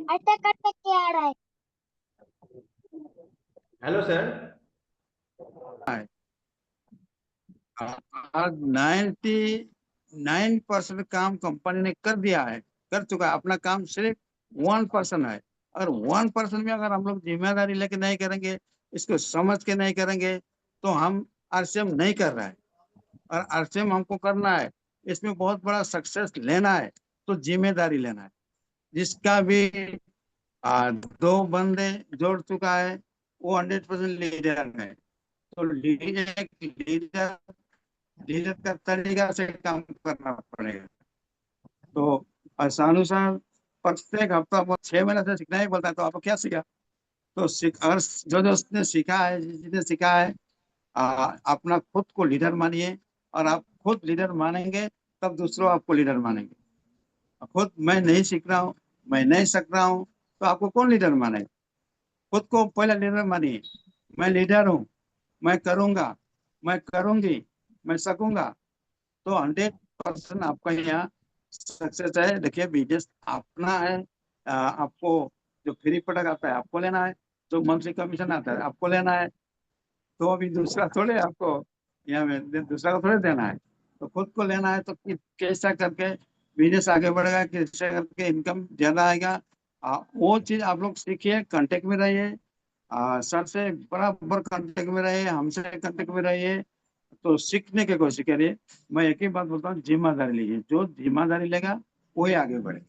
अटक अटक के आ रहा है। Hello sir. आज 99% काम कंपनी ने कर दिया है, कर चुका है। अपना काम सिर्फ 1% है। अगर 1% में अगर हम लोग जिम्मेदारी लेके नहीं करेंगे, इसको समझ के नहीं करेंगे, तो हम आरसीएम नहीं कर रहा है। और आरसीएम हमको करना है, इसमें बहुत बड़ा सक्सेस लेना है, तो जिम्मेदारी लेना है। जिसका भी 2 बंदे जोड़ चुका है वो 100% लीडर है। तो लीडर लीडर का तरीका से काम करना पड़ेगा। तो आसानुसार प्रत्येक हफ्ता वो 6 महीने से सीखना ही बोलता है, तो आपको क्या सीखा? तो अगर जो जो उसने सीखा है, जिसने सीखा है, अपना खुद को लीडर मानिए। और आप खुद लीडर मानेंगे तब दूसरों आपको लीडर मानेंगे। खुद मैं नहीं सीख रहा हूँ, मैं नहीं सक रहा हूँ, तो आपको कौन लीडर मानेगा? खुद को पहले लीडर मानिए। मैं लीडर हूँ, मैं करूंगा, मैं करूंगी, मैं सकूंगा, तो 100% आपका यहाँ सक्सेस है। देखिए बिजनेस अपना है। आपको जो फ्री प्रोडक्ट आता है आपको लेना है, जो मंथली कमीशन आता है आपको लेना है। तो अभी दूसरा थोड़े आपको यहाँ में दूसरा को थोड़े देना है, तो खुद को लेना है। तो कैसा करके बिजनेस आगे बढ़ेगा, कैसे करके इनकम ज्यादा आएगा, वो चीज आप लोग सीखिए। कांटेक्ट में रहिए, सर से बराबर कांटेक्ट में रहिए, हमसे कांटेक्ट में रहिए। तो सीखने की कोशिश करिए। मैं एक ही बात बोलता हूँ, जिम्मेदारी लीजिए। जो जिम्मेदारी लेगा वही आगे बढ़ेगा।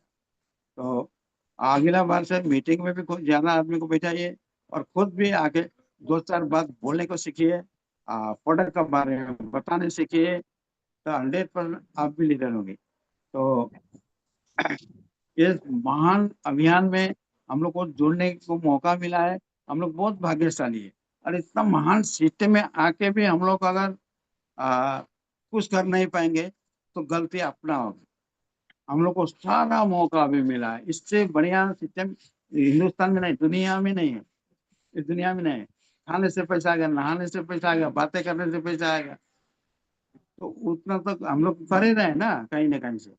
तो अगला बार से मीटिंग में भी कुछ ज्यादा आदमी को बैठाइए और खुद भी आगे 2-4 बात बोलने को सीखिए, प्रोडक्ट के बारे में बताने सीखिए। तो 100% आप भी लीडर होंगे। तो इस महान अभियान में हम लोग को जुड़ने को मौका मिला है। हम लोग बहुत भाग्यशाली है। और इतना महान सिस्टम में आके भी हम लोग अगर आ, कुछ कर नहीं पाएंगे तो गलती अपना होगी। हम लोग को सारा मौका भी मिला है, इससे बढ़िया सिस्टम हिंदुस्तान में नहीं, दुनिया में नहीं है। इस दुनिया में नहीं है। खाने से पैसा आएगा, नहाने से पैसा आएगा, बातें करने से पैसा आएगा। तो उतना तो हम लोग कर ही रहे हैं ना कहीं ना कहीं से।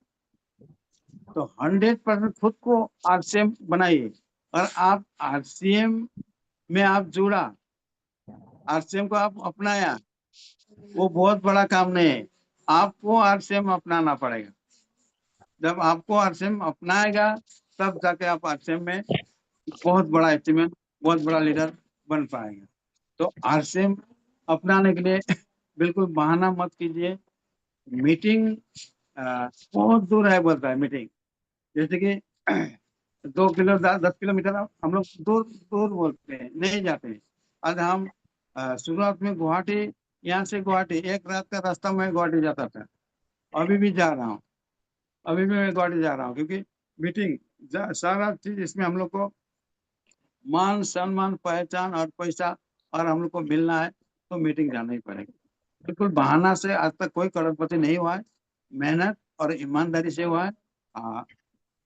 तो 100% खुद को आरसीएम बनाइए। और आप आरसीएम में आप जुड़ा, आरसीएम को आप अपनाया, वो बहुत बड़ा काम नहीं है। आपको आरसीएम अपनाना पड़ेगा। जब आपको आरसीएम अपनाएगा तब जाके आप आरसीएम में बहुत बड़ा अचीवमेंट, बहुत बड़ा लीडर बन पाएगा। तो आरसीएम अपनाने के लिए बिल्कुल बहाना मत कीजिए। मीटिंग बहुत दूर है बोलता है मीटिंग, जैसे कि 2 किलो 10 किलोमीटर हम लोग दूर दूर बोलते हैं, नहीं जाते हैं। आज हम शुरुआत में गुवाहाटी, यहाँ से गुवाहाटी एक रात का रास्ता में गुवाहाटी जाता था। अभी भी जा रहा हूँ, अभी भी मैं गुवाहाटी जा रहा हूँ, क्योंकि मीटिंग सारा चीज इसमें हम लोग को मान सम्मान पहचान और पैसा और हम लोग को मिलना है, तो मीटिंग जाना ही पड़ेगा। बिल्कुल बहाना से आज तक कोई करोड़पति नहीं हुआ है, मेहनत और ईमानदारी से हुआ है।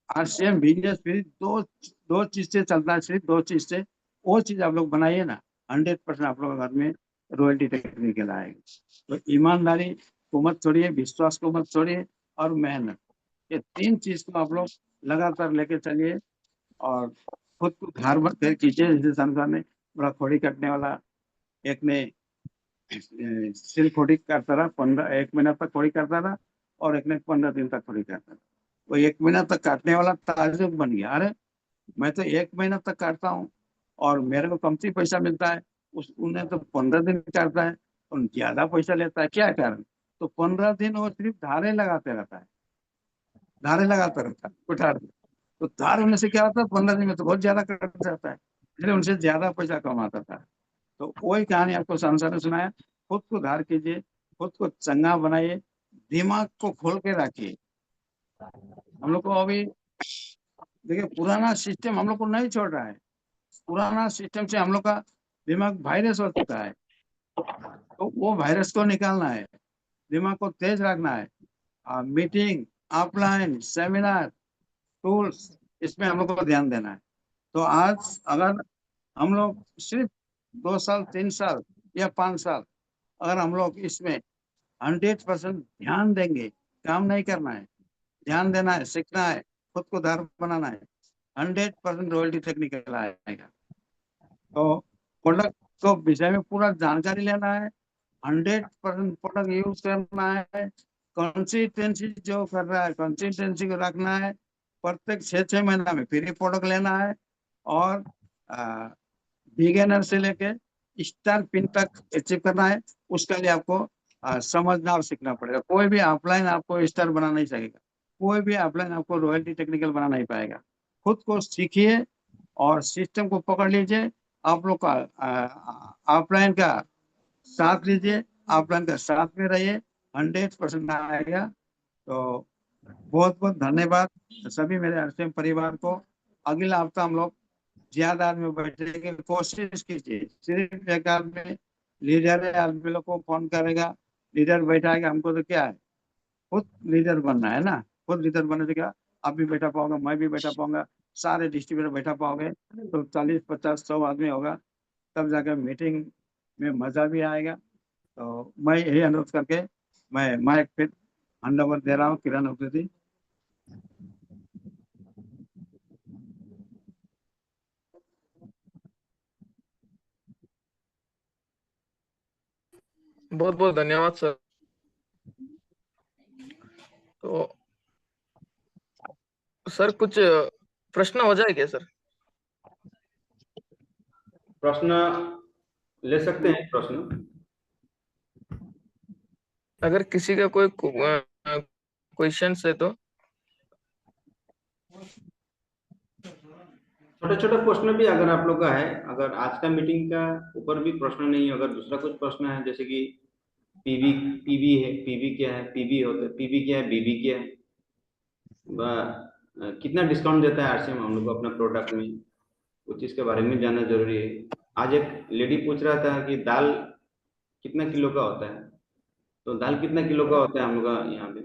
आरसीएम बिजनेस फिर दो दो चीज से चलता है, सिर्फ 2 चीज से। वो चीज आप लोग बनाइए ना, 100% आप लोग घर में रॉयल्टी टेक्निकल आएगी। तो ईमानदारी को मत छोड़िए, विश्वास को मत छोड़िए, और मेहनत, ये 3 चीज को आप लोग लगातार लेके चलिए। और खुद को घर में कीजिए। जैसे संसार ने बड़ा खोड़ी कटने वाला, एक ने सिर खोड़ी करता रहा 1 महीना तक खोड़ी करता रहा, और एक ने 15 दिन तक खोड़ी करता रहा। वो 1 महीना तक काटने वाला ताजुब बन गया, अरे मैं तो 1 महीना तक काटता हूँ और मेरे को कमती पैसा मिलता है, उन्हें तो 15 दिन काटता है और ज्यादा पैसा लेता है, क्या कारण? तो 15 दिन वो सिर्फ धारे लगाते रहता है, धारे लगाता रहता है कुठार में। तो धार होने से क्या होता है, 15 दिन में तो बहुत ज्यादा कट जाता है, इसलिए उनसे ज्यादा पैसा कमाता था। तो वही कहानी आपको संसार ने सुनाया। खुद को धार कीजिए, खुद को चंगा बनाइए, दिमाग को खोल के रखिए। हम लोग को अभी देखिए पुराना सिस्टम हम लोग को नहीं छोड़ रहा है, पुराना सिस्टम से हम लोग का दिमाग वायरस हो चुका है, तो वो वायरस को निकालना है, दिमाग को तेज रखना है। मीटिंग, ऑफलाइन सेमिनार, टूल्स, इसमें हम लोग को ध्यान देना है। तो आज अगर हम लोग सिर्फ 2 साल 3 साल या 5 साल अगर हम लोग इसमें 100% ध्यान देंगे, काम नहीं करना है, ध्यान देना है, सीखना है, खुद को धार बनाना है, 100% रॉयल्टी टेक्निकल आएगा। तो प्रोडक्ट को विषय में पूरा जानकारी लेना है, 100% प्रोडक्ट यूज करना है, कंसिस्टेंसी जो कर रहा है कंसिस्टेंसी को रखना है, प्रत्येक 6 महीना में फ्री प्रोडक्ट लेना है, और बिगिनर से लेके स्टार पिन तक अचीव करना है। उसके लिए आपको समझना और सीखना पड़ेगा। कोई भी ऑफलाइन आपको स्टार बना नहीं सकेगा, कोई भी ऑफलाइन आपको रॉयल्टी टेक्निकल बना नहीं पाएगा। खुद को सीखिए और सिस्टम को पकड़ लीजिए। आप लोग का ऑफलाइन का साथ लीजिए, ऑफलाइन का साथ में रहिए, 100% आएगा। तो बहुत बहुत धन्यवाद सभी मेरे आरसीएम परिवार को। अगला हफ्ता हम लोग ज्यादा आदमी बैठने की कोशिश कीजिए, सिर्फ एक आदमी लीडर है, आदमी लोग को फोन करेगा, लीडर बैठाएगा, हमको तो क्या है, खुद लीडर बनना है ना। खुद लीडर बनने से क्या, आप भी बैठा पाओगे, मैं भी बैठा पाऊंगा, सारे डिस्ट्रीब्यूटर बैठा पाओगे, तो 40 50 100 आदमी होगा, तब जाकर मीटिंग में मजा भी आएगा। तो मैं यही अनुरोध करके मैं माइक फिर हैंड ओवर दे रहा हूँ किरण उप्रेती। बहुत बहुत धन्यवाद सर। तो सर कुछ प्रश्न हो जाए क्या सर? प्रश्न ले सकते हैं प्रश्न। अगर किसी का कोई क्वेश्चन है तो छोटे छोटे प्रश्न भी अगर आप लोग का है, अगर आज का मीटिंग का ऊपर भी प्रश्न नहीं है, अगर दूसरा कुछ प्रश्न है, जैसे कि पीवी पीवी है, पीवी क्या है, पीवी होता है, पीवी क्या है, बीबी क्या है, कितना डिस्काउंट देता है आरसीएम हम लोग को अपना प्रोडक्ट में, उस चीज के बारे में जानना जरूरी है। आज एक लेडी पूछ रहा था कि दाल कितना किलो का होता है, तो दाल कितना किलो का होता है हम लोग का यहाँ पे,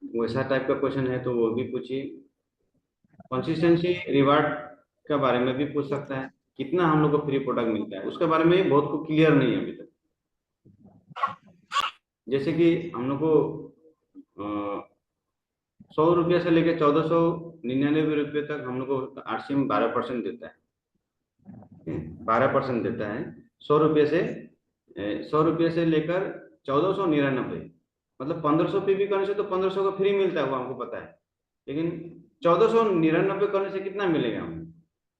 वैसा टाइप का क्वेश्चन है तो वो भी पूछिए। कंसिस्टेंसी रिवार्ड के बारे में भी पूछ सकता है, कितना हम लोग को फ्री प्रोडक्ट मिलता है, उसके बारे में बहुत को क्लियर नहीं है अभी तक। जैसे कि हम लोग को 100 रुपये से लेकर 1499 रुपये तक हम लोग को आरसीएम 12% देता है, 12% देता है। 100 रुपये से 100 रुपये से लेकर 1499, मतलब 1500 पीवी करने से तो 1500 का फ्री मिलता है, वो हमको पता है, लेकिन 1499 करने से कितना मिलेगा हमें,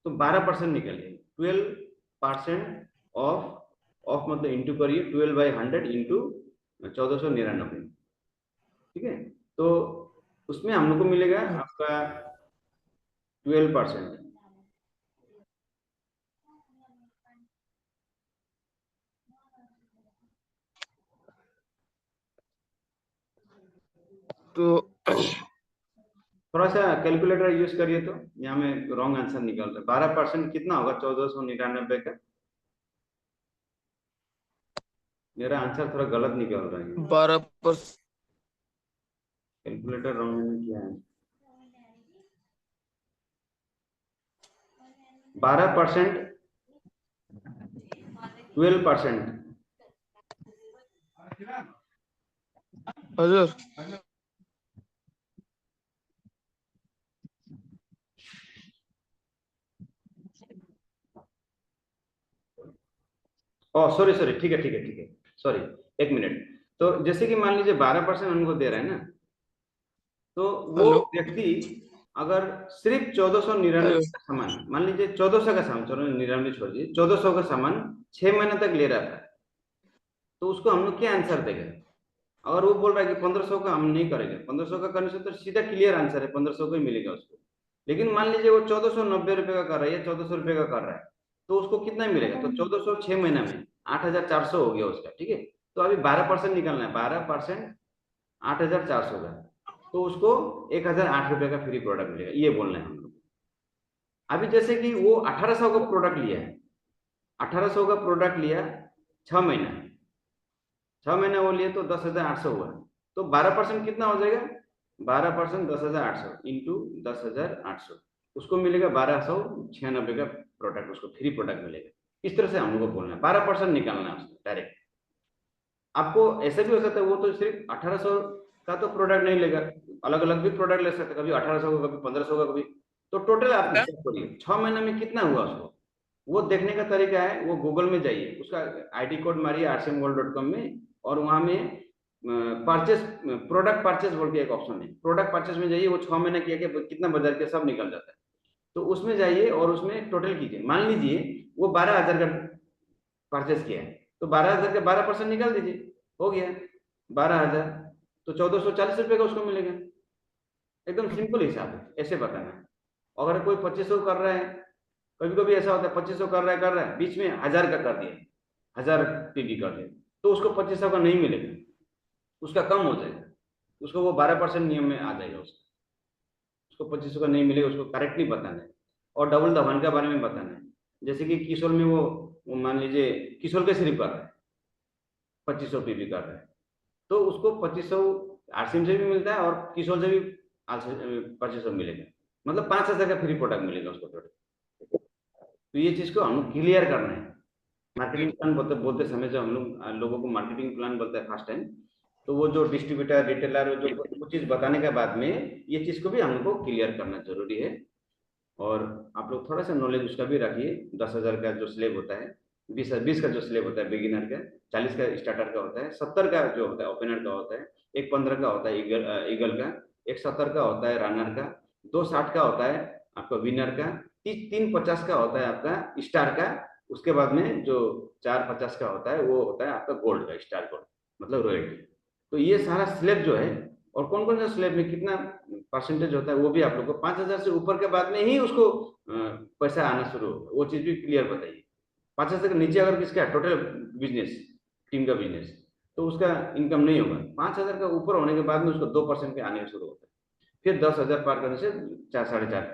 तो 12% निकलिए, 12% ऑफ। ऑफ मतलब इंटू करिए, 12/100 इंटू 1499, ठीक है। तो उसमें हम लोग को मिलेगा आपका 12%। तो थोड़ा सा कैलकुलेटर यूज करिए, तो यहाँ में रॉन्ग आंसर निकल रहा है। 12% कितना होगा 1499 का? मेरा आंसर थोड़ा गलत निकल रहा है, 12%। कैलकुलेटर रॉन्ग मैंने किया है। 12%, 12%। हजूर सॉरी सॉरी, ठीक है ठीक है ठीक है, सॉरी, एक मिनट। तो जैसे कि मान लीजिए 12% उनको दे रहे हैं ना, तो वो हेलो व्यक्ति अगर सिर्फ 1499 हेलो। का सामान, मान लीजिए 1400 का सामान, चलो 99 छोड़िए, 1400 का सामान 6 महीने तक ले रहा था, तो उसको हम लोग क्या आंसर देंगे? अगर वो बोल रहा है कि 1500 का हम नहीं करेंगे, 1500 का करने से तो सीधा क्लियर आंसर है 1500 को ही मिलेगा उसको। लेकिन मान लीजिए वो 1490 रुपये का कर रहा है या 1400 रुपये का कर रहा है, तो उसको कितना मिलेगा? तो 1400 6 महीना में 8400 हो गया उसका, ठीक है। तो अभी 12% निकलना है, 12% 8400 का, तो उसको 1008 रुपये का फ्री प्रोडक्ट मिलेगा, ये बोलना है हम लोग। अभी जैसे कि वो 1800 का प्रोडक्ट लिया है, 1800 का प्रोडक्ट लिया, 6 महीना, 6 महीने वो लिए तो 10,800 हुआ। तो 12% कितना हो जाएगा? 12% 10,800 इंटू 10,800, उसको मिलेगा 1296 का प्रोडक्ट, उसको फ्री प्रोडक्ट मिलेगा। इस तरह से हम लोग को बोलना है, 12% निकालना है उसको डायरेक्ट। आपको ऐसे भी हो सकता है वो तो सिर्फ 1800 का तो प्रोडक्ट नहीं लेगा, अलग अलग भी प्रोडक्ट ले सकते, कभी 1800 का, कभी 1500 का, कभी। तो टोटल आप हिसाब करिए 6 महीने में कितना हुआ उसको, वो देखने का तरीका है, वो गूगल में जाइए, उसका आईडी कोड मारिए rcmgold.com में, और वहां में परचेस, प्रोडक्ट परचेस बोल के एक ऑप्शन है, प्रोडक्ट परचेस में जाइए, वो 6 महीने किया कि कितना बाजार के सब निकल जाता है। तो उसमें जाइए और उसमें टोटल कीजिए, मान लीजिए वो 12,000 का परचेस किया है, तो 12,000 का 12% निकाल दीजिए, हो गया 12,000, तो 1440 रुपये का उसको मिलेगा। एकदम सिंपल हिसाब है, ऐसे बताना है। अगर कोई 2500 कर रहा है, कभी कभी ऐसा होता है 2500 कर रहा है, बीच में 1000 का कर दिया, 1000 पीवी कर दिया, तो उसको 2500 का नहीं मिलेगा, उसका कम हो जाएगा, उसको वो 12% नियम में आ जाएगा, उसको 2500 का नहीं मिलेगा, उसको करेक्टली बताना है। और डबल धवन के बारे में बताना है, जैसे कि किशोर में वो मान लीजिए किशोर के सिर्फ कर रहा है, 2500 पीवी कर रहा है, तो उसको 2500 आरसीएम से भी मिलता है और किशोर से भी 2500 मिलेगा, मतलब 5,000 का फ्री प्रोडक्ट मिलेगा उसको टोटल। तो ये चीज को हम क्लियर करना है। मार्केटिंग प्लान बोलते बोलते समय जब हम लोग लोगों को मार्केटिंग प्लान बोलते हैं फर्स्ट टाइम, तो वो जो डिस्ट्रीब्यूटर रिटेलर जो कुछ चीज बताने के बाद में ये चीज को भी हम लोग को क्लियर करना जरूरी है। और आप लोग थोड़ा सा नॉलेज उसका भी रखिए, 10,000 का जो स्लेब होता है, 20 का जो स्लेब होता है बिगिनर का, 40 का स्टार्टर का होता है, 70 का जो होता है ओपनर का होता है, एक 15 का होता है ईगल का, एक 70 का होता है रनर का, 260 का होता है आपका विनर का, 350 का होता है आपका स्टार का, उसके बाद में जो 450 का होता है वो होता है आपका गोल्ड का, स्टार गोल्ड मतलब रॉयल्टी। तो ये सारा स्लेब जो है, और कौन कौन सा स्लेब में कितना परसेंटेज होता है वो भी आप लोग को, 5,000 से ऊपर के बाद में ही उसको पैसा आना शुरू होगा, वो चीज भी क्लियर बताइए। 5,000 से नीचे अगर किसका टोटल बिजनेस, टीम का बिजनेस, तो उसका इनकम नहीं होगा। 5,000 का ऊपर होने के बाद में उसको 2% के आने शुरू होता है, फिर 10,000 पार करने से 4, 4.5,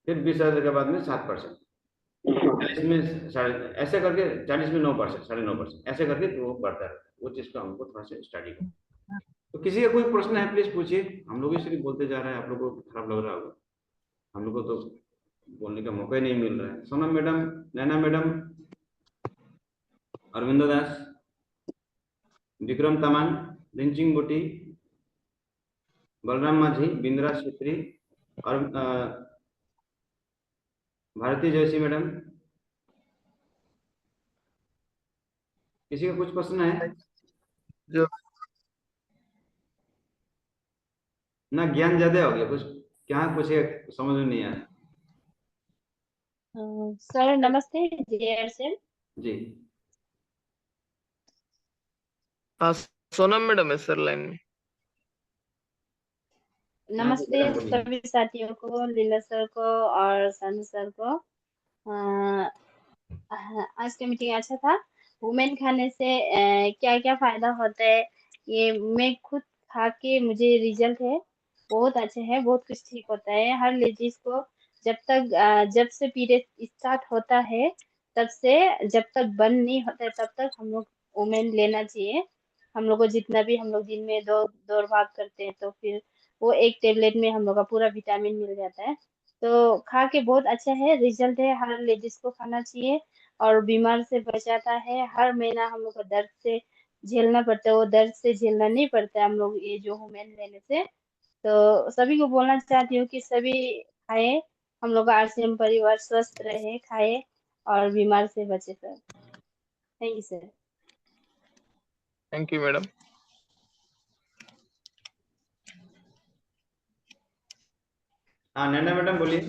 फिर 20,000 के बाद में 7%, 40 में साढ़े, ऐसे करके 40 में 9%, 9.5%, ऐसे करके तो वो बढ़ता रहता है। वो चीज को हमको थोड़ा सा स्टडी करना। तो किसी का कोई प्रश्न है प्लीज पूछिए, हम लोग इसलिए बोलते जा रहे हैं, आप लोगों को खराब लग रहा होगा, हम लोग को तो बोलने का मौका ही नहीं मिल रहा है। सोनम मैडम, नैना मैडम, अरविंदो दास, विक्रम तमान, रिंचिंग बुटी, बलराम माझी, बिंद्रा छेत्री और भारती जयसी मैडम, किसी का कुछ प्रश्न है? जो ना ज्ञान ज्यादा हो गया कुछ, क्या पूछे समझ में नहीं आया। सर नमस्ते, जय सर। जी हाँ, सोनम मैडम है सर लाइन में। हाँ जी नमस्ते मैडम बोलिए। सभी साथियों को, लीला सर को और सानू सर को। अ, आज का मीटिंग अच्छा था। वुमेन खाने से क्या क्या फायदा होता है, ये मैं खुद खा के मुझे रिजल्ट है, बहुत अच्छे है, बहुत कुछ ठीक होता है हर लेडीज को। जब से पीरियड स्टार्ट होता है तब से जब तक बंद नहीं होता है तब तक हम लोग वुमेन लेना चाहिए। हम लोग को जितना भी हम लोग दिन में दौड़ भाग करते हैं तो फिर वो एक टेबलेट में हम लोग का पूरा विटामिन मिल जाता है। तो खा के बहुत अच्छा है, रिजल्ट है, हर लेडीज को खाना चाहिए और बीमार से बचाता है। हर महीना हम लोग को दर्द से झेलना पड़ता है, वो दर्द से झेलना नहीं पड़ता है हम लोग ये जो होमेन लेने से। तो सभी को बोलना चाहती हूँ कि सभी खाए, हम लोग का आरसीएम परिवार स्वस्थ रहे, खाए और बीमार से बचे sir. Thank you sir. Thank you madam. हाँ नैना मैडम बोलिए।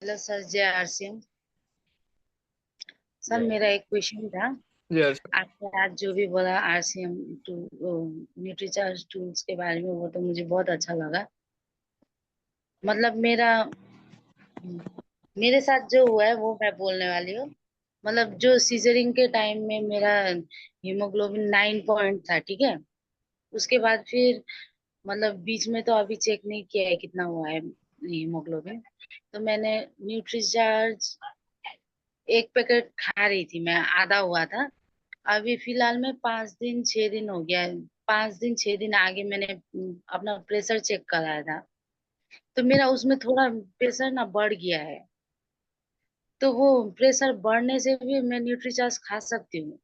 हेलो सर, जय आरसीएम। सर मेरा एक क्वेश्चन था। यस आपने आज जो भी बोला आरसीएम टू न्यूट्रीचार्ज टूल्स के बारे में, वो तो मुझे बहुत अच्छा लगा। मतलब मेरे साथ जो हुआ है वो मैं बोलने वाली हूँ। मतलब जो सीजरिंग के टाइम में मेरा हीमोग्लोबिन 9 पॉइंट था, ठीक है। उसके बाद फिर मतलब बीच में तो अभी चेक नहीं किया है कितना हुआ है हीमोग्लोबिन। तो मैंने न्यूट्रीचार्ज एक पैकेट खा रही थी मैं, आधा हुआ था। अभी फिलहाल में 5 दिन 6 दिन हो गया है। 5 दिन 6 दिन आगे मैंने अपना प्रेशर चेक कराया था। तो मेरा उसमें थोड़ा प्रेशर ना बढ़ गया है। तो वो प्रेशर बढ़ने से भी मैं न्यूट्रीचार्ज खा सकती हूँ?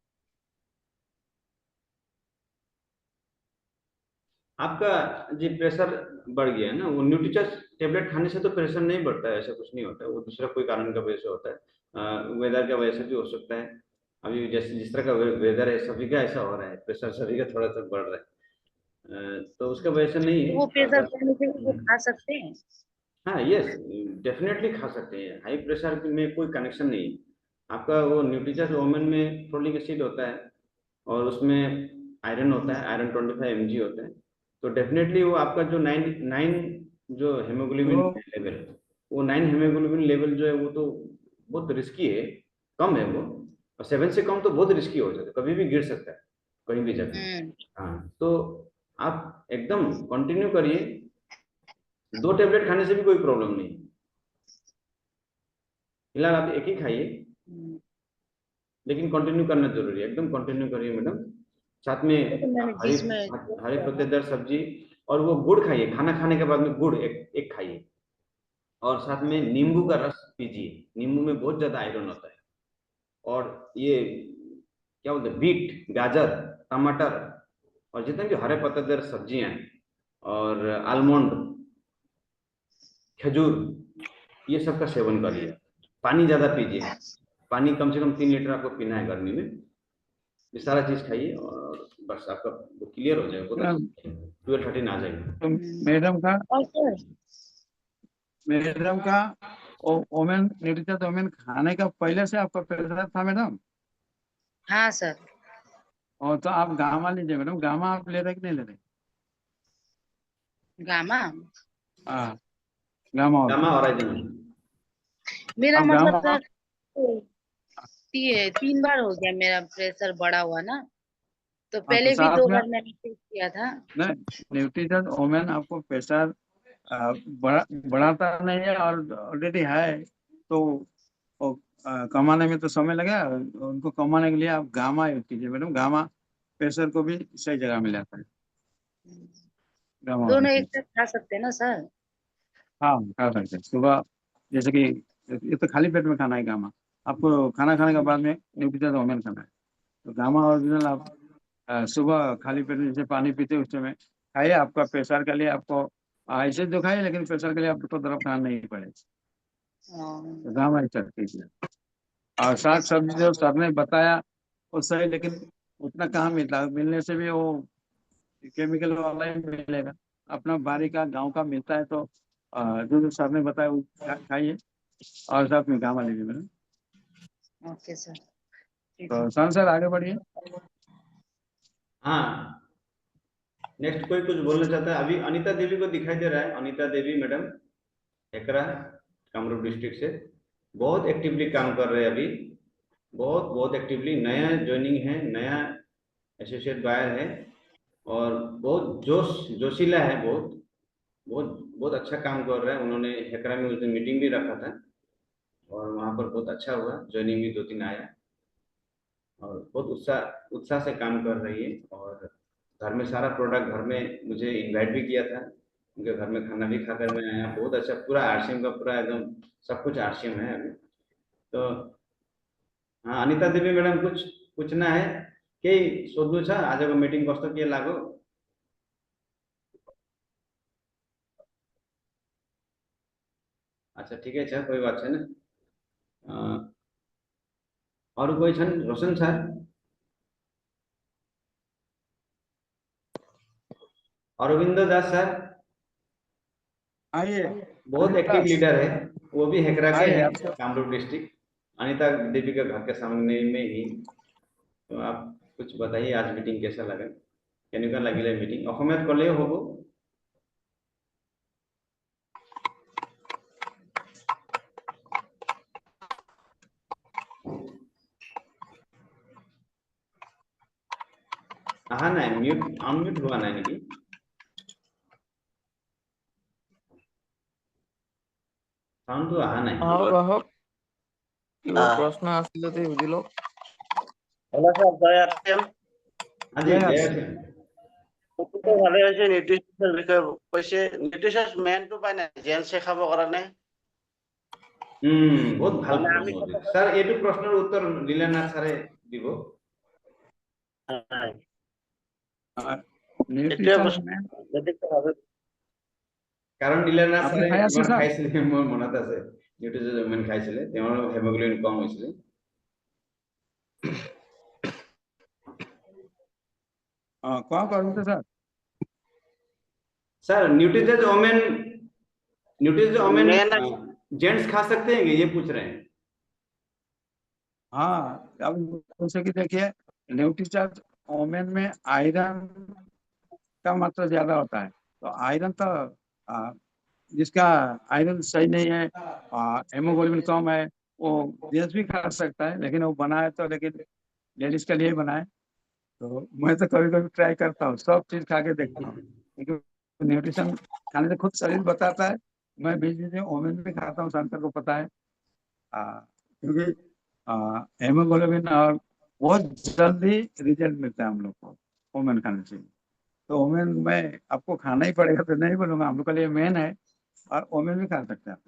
आपका जी प्रेशर बढ़ गया है ना, वो न्यूट्रीचार्ज टेबलेट खाने से तो प्रेशर नहीं बढ़ता है, ऐसा कुछ नहीं होता है, वो दूसरा कोई कारण का वजह से होता है, वेदर का वजह से भी हो सकता है। अभी जैसे जिस तरह का वेदर है सभी का ऐसा हो रहा है, प्रेशर सभी का थोड़ा सा बढ़ रहा है, तो उसका वजह से नहीं तो है वो प्रेशर अगर। बढ़ने से भी वो खा सकते हैं? हाँ यस, डेफिनेटली खा सकते हैं, हाई प्रेशर में कोई कनेक्शन नहीं है। आपका वो न्यूट्रीचार्ज ओमेन में फोलिक एसिड होता है और उसमें आयरन होता है, आयरन 25 mg होता है। तो डेफिनेटली वो आपका जो 9 जो हेमोग्लोबिन तो लेवल, वो 9 हेमोग्लोबिन लेवल जो है वो तो बहुत रिस्की है, कम है वो। और 7 से कम तो बहुत रिस्की हो जाता है, कभी भी गिर सकता है कहीं भी जगह। हम्म। हाँ तो आप एकदम कंटिन्यू करिए, 2 टेबलेट खाने से भी कोई प्रॉब्लम नहीं है। फिलहाल आप एक ही खाइए, हम्म। लेकिन कंटिन्यू करना जरूरी है, एकदम कंटिन्यू करिए मैडम। साथ में वो तो मैंने आप हरी बीच में रोक हरे दिया था। पत्तेदार सब्जी, और वो गुड़ खाइए, खाना खाने के बाद में गुड़ एक एक खाइए। और साथ में नींबू का रस पीजिए, नींबू में बहुत ज्यादा आयरन होता है। और ये क्या बोलते हैं, बीट, गाजर, टमाटर, और जितने भी हरे पत्तेदार सब्जियां हैं, और आलमंड, खजूर, ये सब का सेवन करिए। पानी ज्यादा पीजिए, पानी कम से कम 3 लीटर आपको पीना है गर्मी में। ये सारा चीज खाइए और बस आपका वो क्लियर हो जाएगा, बहुत अच्छा 12-13 आ जाएगा। तो हम्म। मैडम का और सर, मैडम का ओमेन न्यूट्रीचार्ज ओमेन खाने का पहले से आपका प्रेशर था मैडम? हाँ सर। और तो आप गामा लीजिए मैडम, गामा आप ले रहे कि नहीं ले रहे? गामा? हाँ, गामा और गामा ओरिजिनल। मेरा आप मतलब गामा सर 3 बार हो गया मेरा प्रेशर बढ़ा हुआ ना। तो हाँ, तो पहले भी साथ दो में बार मैंने टेस्ट किया था। नहीं, न्यूट्रीचार्ज ओमेन आपको प्रेशर बढ़ाता नहीं है, और ऑलरेडी है तो वो, कमाने में तो समय लगेगा। उनको कमाने के लिए आप गामा यूज कीजिए मैडम, गामा प्रेशर को भी सही जगह में लाता है, गामा वाला दोनों एक चीज। साथ खा सकते हैं ना सर? हाँ खा सकते हैं सुबह, जैसे कि ये तो खाली पेट में खाना है गामा, आपको खाना खाने के बाद में न्यूट्रीचार्ज ओमेन खाना है। तो गामा ओरिजिनल आप सुबह खाली पेट में जैसे पानी पीते उस समय खाइए, आपका प्रेशर के लिए आपको ऐसे तो खाइए, लेकिन प्रेशर के लिए आपको दर्द खाना नहीं पड़ेगा। तो हाँ, गामा ऐसा कीजिए। और ओके साग सर। सब्जी जो सर ने बताया वो सही, लेकिन उतना कहाँ मिलता है, मिलने से भी वो केमिकल वाला ही मिलेगा। अपना बारी का गांव का मिलता है, तो जो जो सर ने बताया वो खाइए, और साथ में गामा लीजिए मैडम। ओके सर, ठीक है। तो सर आगे बढ़िए। हाँ नेक्स्ट कोई कुछ बोलना चाहता है? अभी अनीता देवी को दिखाई दे रहा है, अनीता देवी मैडम, एकरा, कामरूप डिस्ट्रिक्ट से, बहुत एक्टिवली काम कर रहे हैं अभी, बहुत बहुत एक्टिवली, नया ज्वाइनिंग है, नया एसोसिएट बायर है, और बहुत जोशीला है, बहुत बहुत बहुत अच्छा काम कर रहा है। उन्होंने हेकरा में उस दिन मीटिंग भी रखा था, और वहाँ पर बहुत अच्छा हुआ, ज्वाइनिंग भी 2-3 आया, और बहुत उत्साह उत्साह से काम कर रही है। और घर में सारा प्रोडक्ट, घर में मुझे इनवाइट भी किया था, उनके घर में खाना भी खाकर मैं आया, बहुत अच्छा, पूरा आरसीएम का पूरा एकदम सब कुछ आरसीएम है अभी। तो हाँ अनिता देवी मैडम, कुछ पूछना है कि सोध्नु छ आजको मिटिङ कस्तो के लाग्यो? अच्छा ठिकै छ, कोही बात छैन। और कोई छन् रोशन सर, अरविंदो दास सर, आइए बहुत एक्टिव दास, लीडर है, वो भी हेकरा के आइए हैं, आपको। कामरूप डिस्ट्रिक्ट, अनिता देवी के घर के सामने में ही। तो आप कुछ बताइए, आज मीटिंग कैसा लगा, केनेকুৱা লাগিলে मीटिंग, অসমীয়াত ক'লেও হ'ব। अहा নাই, মিউট আনমিউট হোৱা নাই নেকি? সাউন্ডটো অহা নাই। আহক কিবা প্ৰশ্ন আছিল যদি সুধি লওক। হ্যালো স্যার, জয় আছেন? আজি Yes. জয় আছে। তো ভালে হৈছে। নিউট্ৰিচনৰ বিষয়ে কৈছে। নিউট্ৰিচন মেনটো পাই নাই জেন্টছে খাব কাৰণে। বহুত ভাল মানে আমি প্ৰশ্ন দিছে স্যাৰ, এইটো প্ৰশ্নৰ উত্তৰ লীলানাথ ছাৰে দিব। হয়, নিউট্ৰিচন যদি ভাবে কাৰণ লীলানাথ আপুনি ছাৰে খাই আছে এবাৰ ছাৰ? খাইছিলে, মোৰ মনত আছে, নিউট্ৰিচন ওমেন খাইছিলে, তেওঁৰ হেমোগ্লোবিন কম হৈছিলে। कौन करते sir? Sir nutrition women, nutrition women men gents खा सकते हैं, ये पूछ रहे हैं। हाँ, अब जैसे कि देखिए न्यूट्रीचार्ज ओमेन में आयरन का मात्रा ज्यादा होता है, तो आयरन तो जिसका आयरन सही नहीं है, हेमोग्लोबिन कम है, वो जेंट्स भी खा सकता है, लेकिन वो बनाए तो लेकिन लेडीज के लिए बनाए। तो मैं तो कभी कभी ट्राई करता हूँ, सब चीज खा के देखता हूँ, क्योंकि न्यूट्रिशन खाने से खुद शरीर बताता है। मैं बीच बीच में ओमेन भी खाता हूँ, शंकर को पता है। क्योंकि हेमोग्लोबिन और बहुत जल्दी रिजल्ट मिलता है हम लोग को ओमेन खाने से। तो ओमेन में आपको खाना ही पड़ेगा, तो नहीं बोलूंगा, हम लोग के लिए मेन है, और ओमेन भी खा सकते हैं।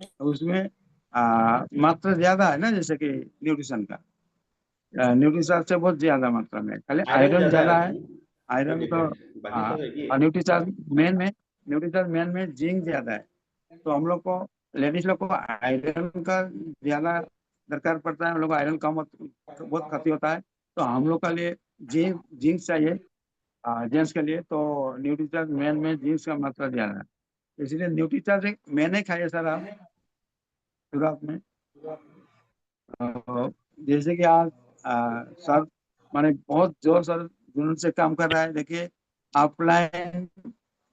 तो उसमें मात्रा ज्यादा है ना, जैसे कि न्यूट्रिशन का, न्यूट्रिशन से बहुत ज्यादा मात्रा में, खाली आयरन ज्यादा है। आयरन तो बाकी सब एक ही है। न्यूट्रिशन मेन में जिंक ज्यादा है, तो हम लोग को लेडीज लोग को आयरन का ज्यादा दरकार पड़ता है। हम लोग को आयरन कम बहुत क्षति होता है, तो हम लोग के लिए जिंक जिंक चाहिए जेंट्स के लिए। तो न्यूट्रिचार्ज मेन में जिंक का मात्रा ज्यादा है, इसलिए न्यूट्रिचार्ज एक मैंने खाया सर आप शुरुआत में। जैसे कि आज सर माने बहुत जोर सर जुनून से काम कर रहा है। देखिए ऑफलाइन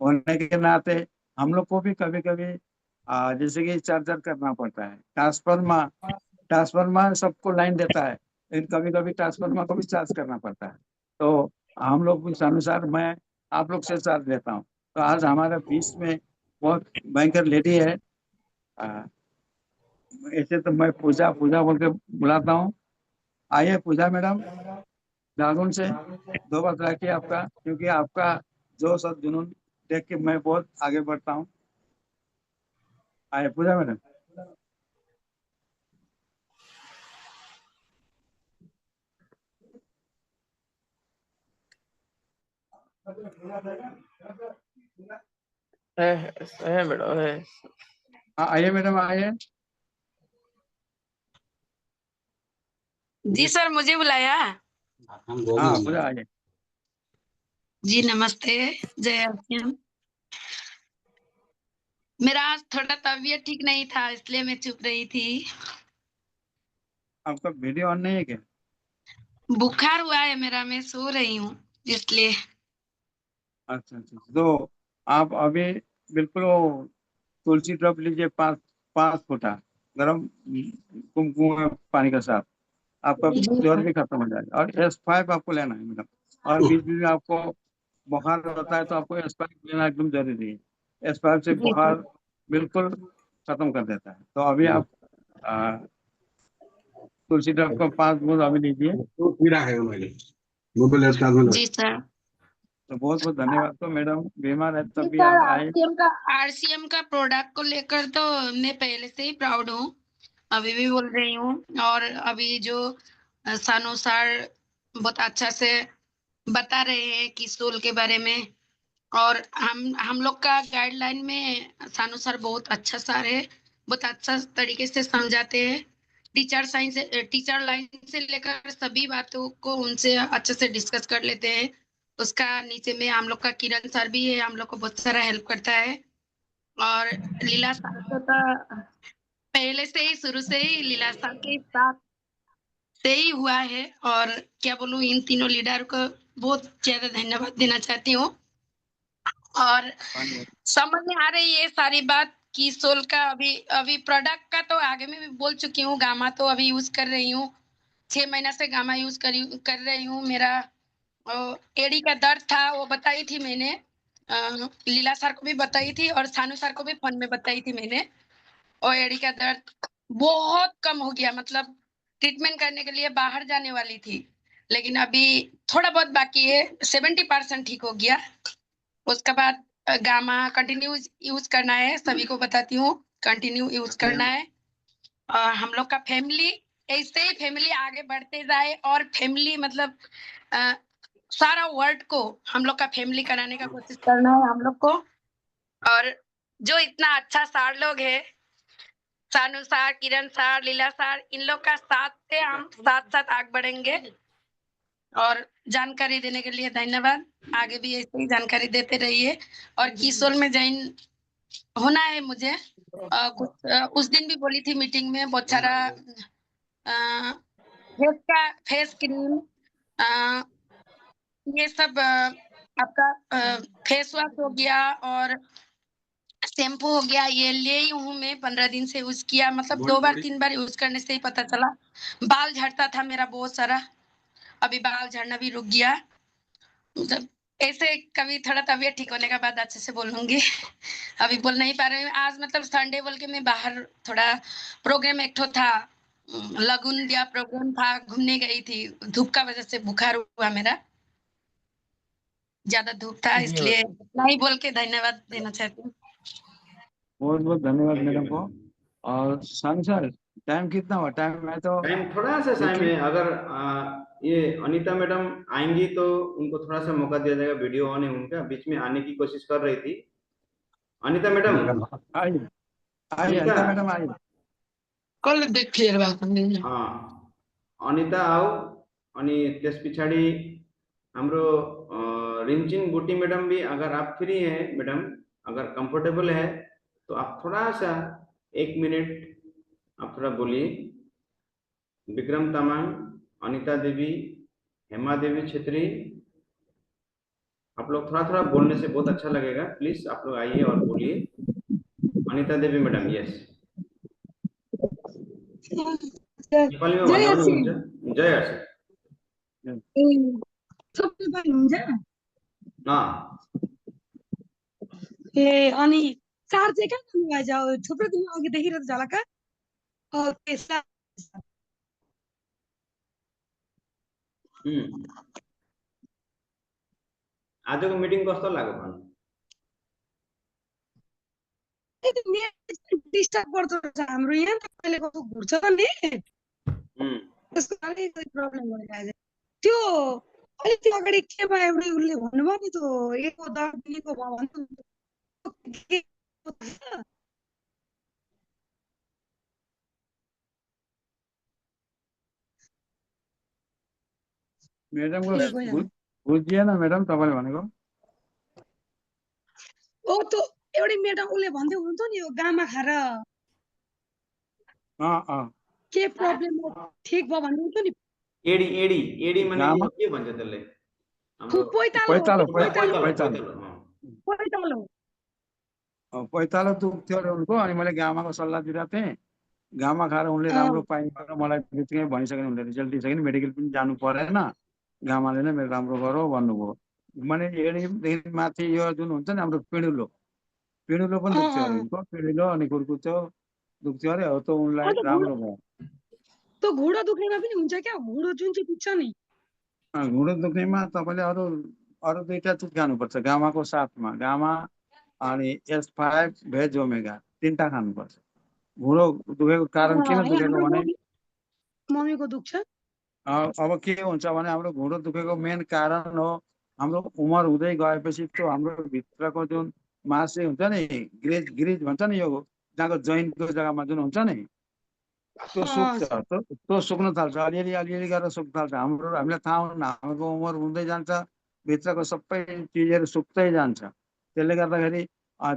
होने के नाते हम लोग को भी कभी कभी जैसे कि चार्जर करना पड़ता है, ट्रांसफार्मर सबको लाइन देता है, लेकिन कभी कभी ट्रांसफार्मर को भी चार्ज करना पड़ता है। तो हम लोग उस अनुसार मैं आप लोग से चार्ज लेता हूँ। तो आज हमारे बीच में बहुत भयंकर लेडी है, ऐसे तो मैं पूजा पूजा बोल के बुलाता हूँ। आइए पूजा मैडम, दागुन से दो बात रखिए आपका, क्योंकि आपका जोश और जुनून देख के मैं बहुत आगे बढ़ता हूँ। आइए पूजा मैडम। है मैडम है। आइए मैडम आइए। जी सर, मुझे बुलाया। हाँ पूजा आइए। जी नमस्ते, जय आसियान। मेरा आज थोड़ा तबीयत ठीक नहीं था, इसलिए मैं चुप रही थी। आपका वीडियो ऑन नहीं है क्या? बुखार हुआ है मेरा, मैं सो रही हूँ इसलिए। अच्छा अच्छा, तो आप अभी बिल्कुल वो तुलसी ड्रॉप लीजिए, 5 फुटा गर्म कुमकुम पानी के साथ, आपका ज्वर भी खत्म हो जाएगा। और S5 आपको लेना है मैडम। और बीच बीच में आपको बुखार होता है, तो आपको S5 लेना एकदम जरूरी है। S5 से जी बुखार बिल्कुल खत्म कर देता है। तो अभी आप तुलसी ड्रॉप का 5 बूंद अभी लीजिए। जी सर। तो बहुत बहुत धन्यवाद। तो मैडम बीमार है जी तब भी सर, आप आए। आरसीएम का प्रोडक्ट को लेकर तो मैं पहले से ही प्राउड हूँ, अभी भी बोल रही हूँ। और अभी जो सानू सर बहुत अच्छा से बता रहे हैं किसोल के बारे में, और हम लोग का गाइडलाइन में सानू सर बहुत अच्छा सर है, बहुत अच्छा तरीके से समझाते हैं। टीचर लाइन से लेकर सभी बातों को उनसे अच्छे से डिस्कस कर लेते हैं। उसका नीचे में हम लोग का किरण सर भी है, हम लोग को बहुत सारा हेल्प करता है। और लीला सर तो पहले से ही शुरू से ही लीला सर के साथ से ही हुआ है। और क्या बोलूं, इन तीनों लीडर को बहुत ज्यादा धन्यवाद देना चाहती हूँ। और समझ में आ रही है सारी बात कि सोल का अभी प्रोडक्ट का तो आगे में भी बोल चुकी हूँ। गामा तो अभी यूज कर रही हूँ, 6 महीना से गामा यूज कर रही हूँ। मेरा एड़ी का दर्द था, वो बताई थी मैंने, लीला सर को भी बताई थी और सानू सर को भी फोन में बताई थी मैंने। और एड़ी का दर्द बहुत कम हो गया, मतलब ट्रीटमेंट करने के लिए बाहर जाने वाली थी, लेकिन अभी थोड़ा बहुत बाकी है, 70% ठीक हो गया। उसके बाद गामा कंटिन्यू यूज करना है, सभी को बताती हूँ, कंटिन्यू यूज करना है। हम लोग का फैमिली ऐसे ही फैमिली आगे बढ़ते जाए और फैमिली मतलब सारा वर्ल्ड को हम लोग का फैमिली कराने का कोशिश करना है हम लोग को। और जो इतना अच्छा सार लोग है, सानू सर, किरण सर, लीला सर, इन लोग का साथ से हम साथ साथ आगे बढ़ेंगे। और जानकारी देने के लिए धन्यवाद। आगे भी ऐसे ही जानकारी देते रहिए। और किशोर में ज्वाइन होना है मुझे। उस दिन भी बोली थी मीटिंग में, बहुत सारा फेस क्रीम, ये सब आपका फेस वॉश हो गया और शैम्पू हो गया, ये ले ही हूँ मैं। 15 दिन से यूज किया, मतलब 2 बार 3 बार यूज करने से ही पता चला। बाल झड़ता था मेरा बहुत सारा, अभी बाल झड़ना भी रुक गया। मतलब ऐसे कभी थोड़ा तबीयत ठीक होने के बाद अच्छे से बोलूंगी। अभी बोल नहीं पा रही हूँ। आज मतलब संडे बोल के मैं बाहर थोड़ा प्रोग्राम एक ठो था, लगुन दिया प्रोग्राम था, घूमने गई थी। धूप का वजह से बुखार हुआ मेरा, ज्यादा धूप था, इसलिए नहीं बोल के धन्यवाद देना चाहती हूँ। बहुत बहुत धन्यवाद मैडम को। और सन सर, टाइम कितना हुआ? टाइम मैं तो टाइम थोड़ा सा टाइम है। अगर ये अनीता मैडम आएंगी तो उनको थोड़ा सा मौका दिया जाएगा। वीडियो ऑन है उनका, बीच में आने की कोशिश कर रही थी अनीता मैडम। आइए आइए अनीता, अनिता मैडम आइए। कल देख क्लियर बात नहीं। हाँ अनिता आओ। अनि त्यस पछाडि हाम्रो रिमचिङ बुटी मैडम भी, अगर आप फ्री हैं मैडम, अगर कंफर्टेबल है तो आप थोड़ा सा 1 मिनट आप थोड़ा बोलिए। विक्रम तामाङ, अनिता देवी, हेमा देवी छेत्री, आप लोग थोड़ा थोड़ा बोलने से बहुत अच्छा लगेगा। प्लीज आप लोग आइए और बोलिए। Anita Devi madam, yes. नेपालीमा भन्दा पनि हुन्छ। जय हर्षित। ए अनि चार चाहिँ कहाँ जानुभएछ? थुप्रो दिन अघि देखिरहेको छ होला का? आजको मिटिङ कस्तो लाग्यो भन्नु? डिस्टर्ब गर्दो रहेछ हाम्रो यहाँ। तपाईँले कस्तो घुर्छ नि, त्यसको अलिकति प्रब्लम भइरहेछ। त्यो अलिक त्यो अगाडि के भयो एउटा उसले भन्नुभयो नि, त्यो एको दर्द निको भयो भन्नु। मैडम को बुझिएन मैडम तपाईँले भनेको? ओ त्यो एउटै मैडम उसले भन्दै हुनुहुन्थ्यो नि, यो गामा खाएर के प्रब्लम ठीक भयो भन्नुहुन्थ्यो नि। एडी एडी एडी माने के भन्छ त्यसले? पैतालो दुख्थ्यो अरे उनको। अनि मैले गामाको सल्लाह दिइरहेको थिएँ। गामा खाएर उनले राम्रो पाइन्छ र मलाई बित्तिकै भनिसक्यो, उनले रिजल्ट दिइसक्यो, मेडिकल पनि जानु परेन, गामाले नै मेरो राम्रो गरौ भन्नुभयो। मैले एडीदेखि माथि यो जुन हुन्छ नि हाम्रो पिँडुलो पनि दुख्थ्यो अरे उनको। पिँडुलो अनि कुर्कुच्चो दुख्थ्यो अरे, हो त उनलाई राम्रो भयो। त्यो घुँडो दुख्नेमा पनि हुन्छ क्या? घुँडो जुन चाहिँ दुख्छ नि, घुँडो दुख्नेमा तपाईँले अरू 2टा चिज खानुपर्छ गामाको साथमा। गामा अनि S5 भेज ओमेगा 3टा खानुपर्छ। घुँडो दुखेको कारण किन दुखेको भने मम्मीको दुख्छ। अब के हुन्छ भने हाम्रो घुँडो दुखेको मेन कारण हो हाम्रो उमेर हुँदै गएपछि त्यो हाम्रो भित्रको जुन मासु हुन्छ नि, ग्रिज भन्छ नि, यो जहाँको जोइन्टको जग्गामा जुन हुन्छ नि, त्यो सुक्छ त्यो सुक्न थाल्छ अलिअलि अलिअलि गरेर सुक्न थाल्छ हामीलाई थाहा हुन्न हाम्रो उमेर हुँदै जान्छ भित्रको सबै चिजहरू सुक्दै जान्छ त्यसले गर्दाखेरि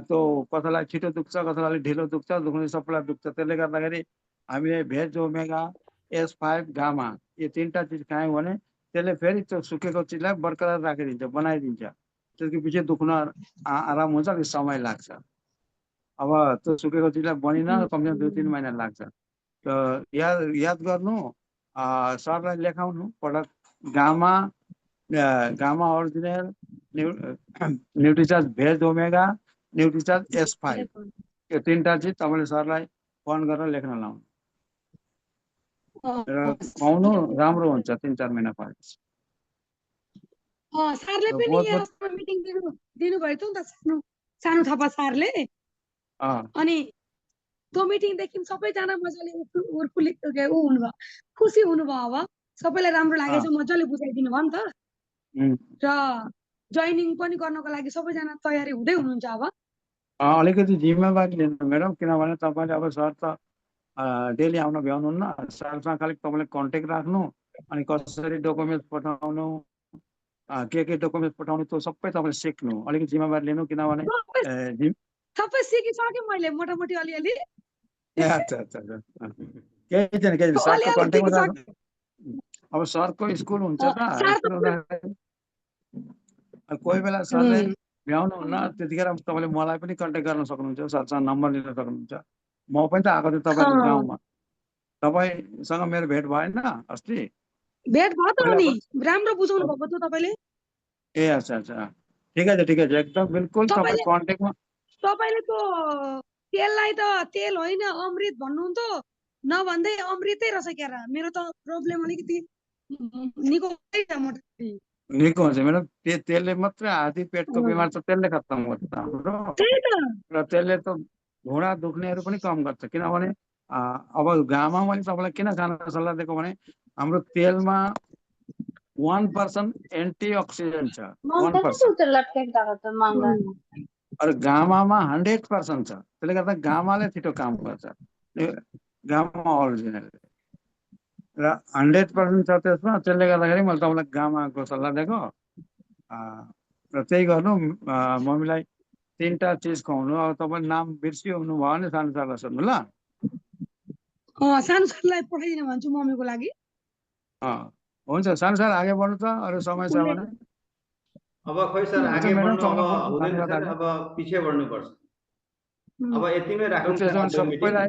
त्यो कसैलाई छिटो दुख्छ कसैलाई ढिलो दुख्छ दुख्ने सबैलाई दुख्छ त्यसले गर्दाखेरि हामीले भेज ओमेगा S5 गामा यो तीनटा चिज खायौँ भने त्यसले फेरि त्यो सुकेको चिजलाई बरकरार राखिदिन्छ बनाइदिन्छ त्यसको पछि दुख्न आराम हुन्छ अलिक समय लाग्छ अब त्यो सुकेको चिजलाई बनिन कमसेकम 2-3 महिना लाग्छ त याद गर्नु सरलाई लेखाउनु प्रडक्ट गामा गामा ओरिजिनल न्युट्रिचार्ज भेज ओमेगा न्युट्रिचार्ज S5 यो तीनटा चिज तपाईँले सरलाई फोन गरेर लेख्न लाउनु र खुवाउनु राम्रो हुन्छ 3-4 महिना पाएपछि सरले पनि यहाँ मिटिङ दिनुभयो त नि त सानो थापा सरले अनि त्यो मिटिङदेखि सबैजना मजाले हुनुभयो खुसी हुनुभयो अब सबैलाई राम्रो लागेछ मजाले बुझाइदिनु भयो नि त र जोइनिङ पनि गर्नको लागि सबैजना तयारी हुँदै हुनुहुन्छ अब अलिकति जिम्मेवारी लिनु म्याडम किनभने तपाईँले अब सर त डेली आउन भ्याउनुहुन्न सरसँग खालि तपाईँले कन्ट्याक्ट राख्नु अनि कसरी डकुमेन्ट्स पठाउनु के डकुमेन्ट्स पठाउनु त्यो सबै तपाईँले सिक्नु अलिकति जिम्मेवारी लिनु किनभने सबै सिकिसकेँ मैले मोटामोटी अलिअलि अच्छा केही छैन सरको कन्ट्याक्टमा राख्नु अब सरको स्कुल हुन्छ त कोही बेला सरले भ्याउनुहुन्न त्यतिखेर तपाईँले मलाई पनि कन्ट्याक्ट गर्न सक्नुहुन्छ सरसँग नम्बर लिन सक्नुहुन्छ म पनि त आएको थिएँ तपाईँको गाउँमा तपाईँसँग मेरो भेट भएन अस्ति भेट भयो त अनि राम्रो बुझाउनु भएको थियो तपाईँले ए अच्छा ठिकै छ एकदम बिल्कुल तपाईँ कन्ट्याक्टमा तपाईँले त तेललाई त तेल होइन अमृत भन्नुहुन्थ्यो नभन्दै अमृतै रहेछ क्यार मेरो त प्रब्लम अलिकति निको हुन्छ म्याडम तेलले मात्रै आधी पेटको बिमार त त्यसले खत्तम गर्छ हाम्रो र त्यसले त घुँडा दुख्नेहरू पनि कम गर्छ किनभने अब घाममा मैले तपाईँलाई किन खान सल्लाह दिएको भने हाम्रो तेलमा 1% एन्टिअक्सिडेन्ट छ 1% अरू घामामा 100% छ त्यसले गर्दा घामाले छिटो काम गर्छ घामा ओरिजिनल र 100% छ त्यसमा त्यसले गर्दाखेरि मैले तपाईँलाई गामाको सल्लाह दिएको र त्यही गर्नु मम्मीलाई 3टा चिज खुवाउनु अब तपाईँले नाम बिर्सियो हुनु भयो भने सानो सरलाई सोध्नु ल सानो सरलाई पठाइदिनु भन्छु मम्मीको लागि हुन्छ सानो सर आगे बढ्नु त अरू समय छ भने अब खोइ सर आगे बढ्नु अब हुँदैन सर अब पछि बढ्नुपर्छ अब यतिमै राख्नु सबैलाई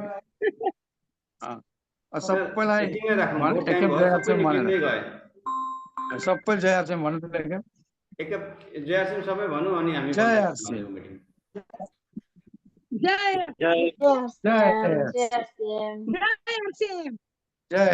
सबै जय आरसिएम भन्नु त एक जय आरसिएम सबै भनौँ अनि हामी जय आरसिएम जय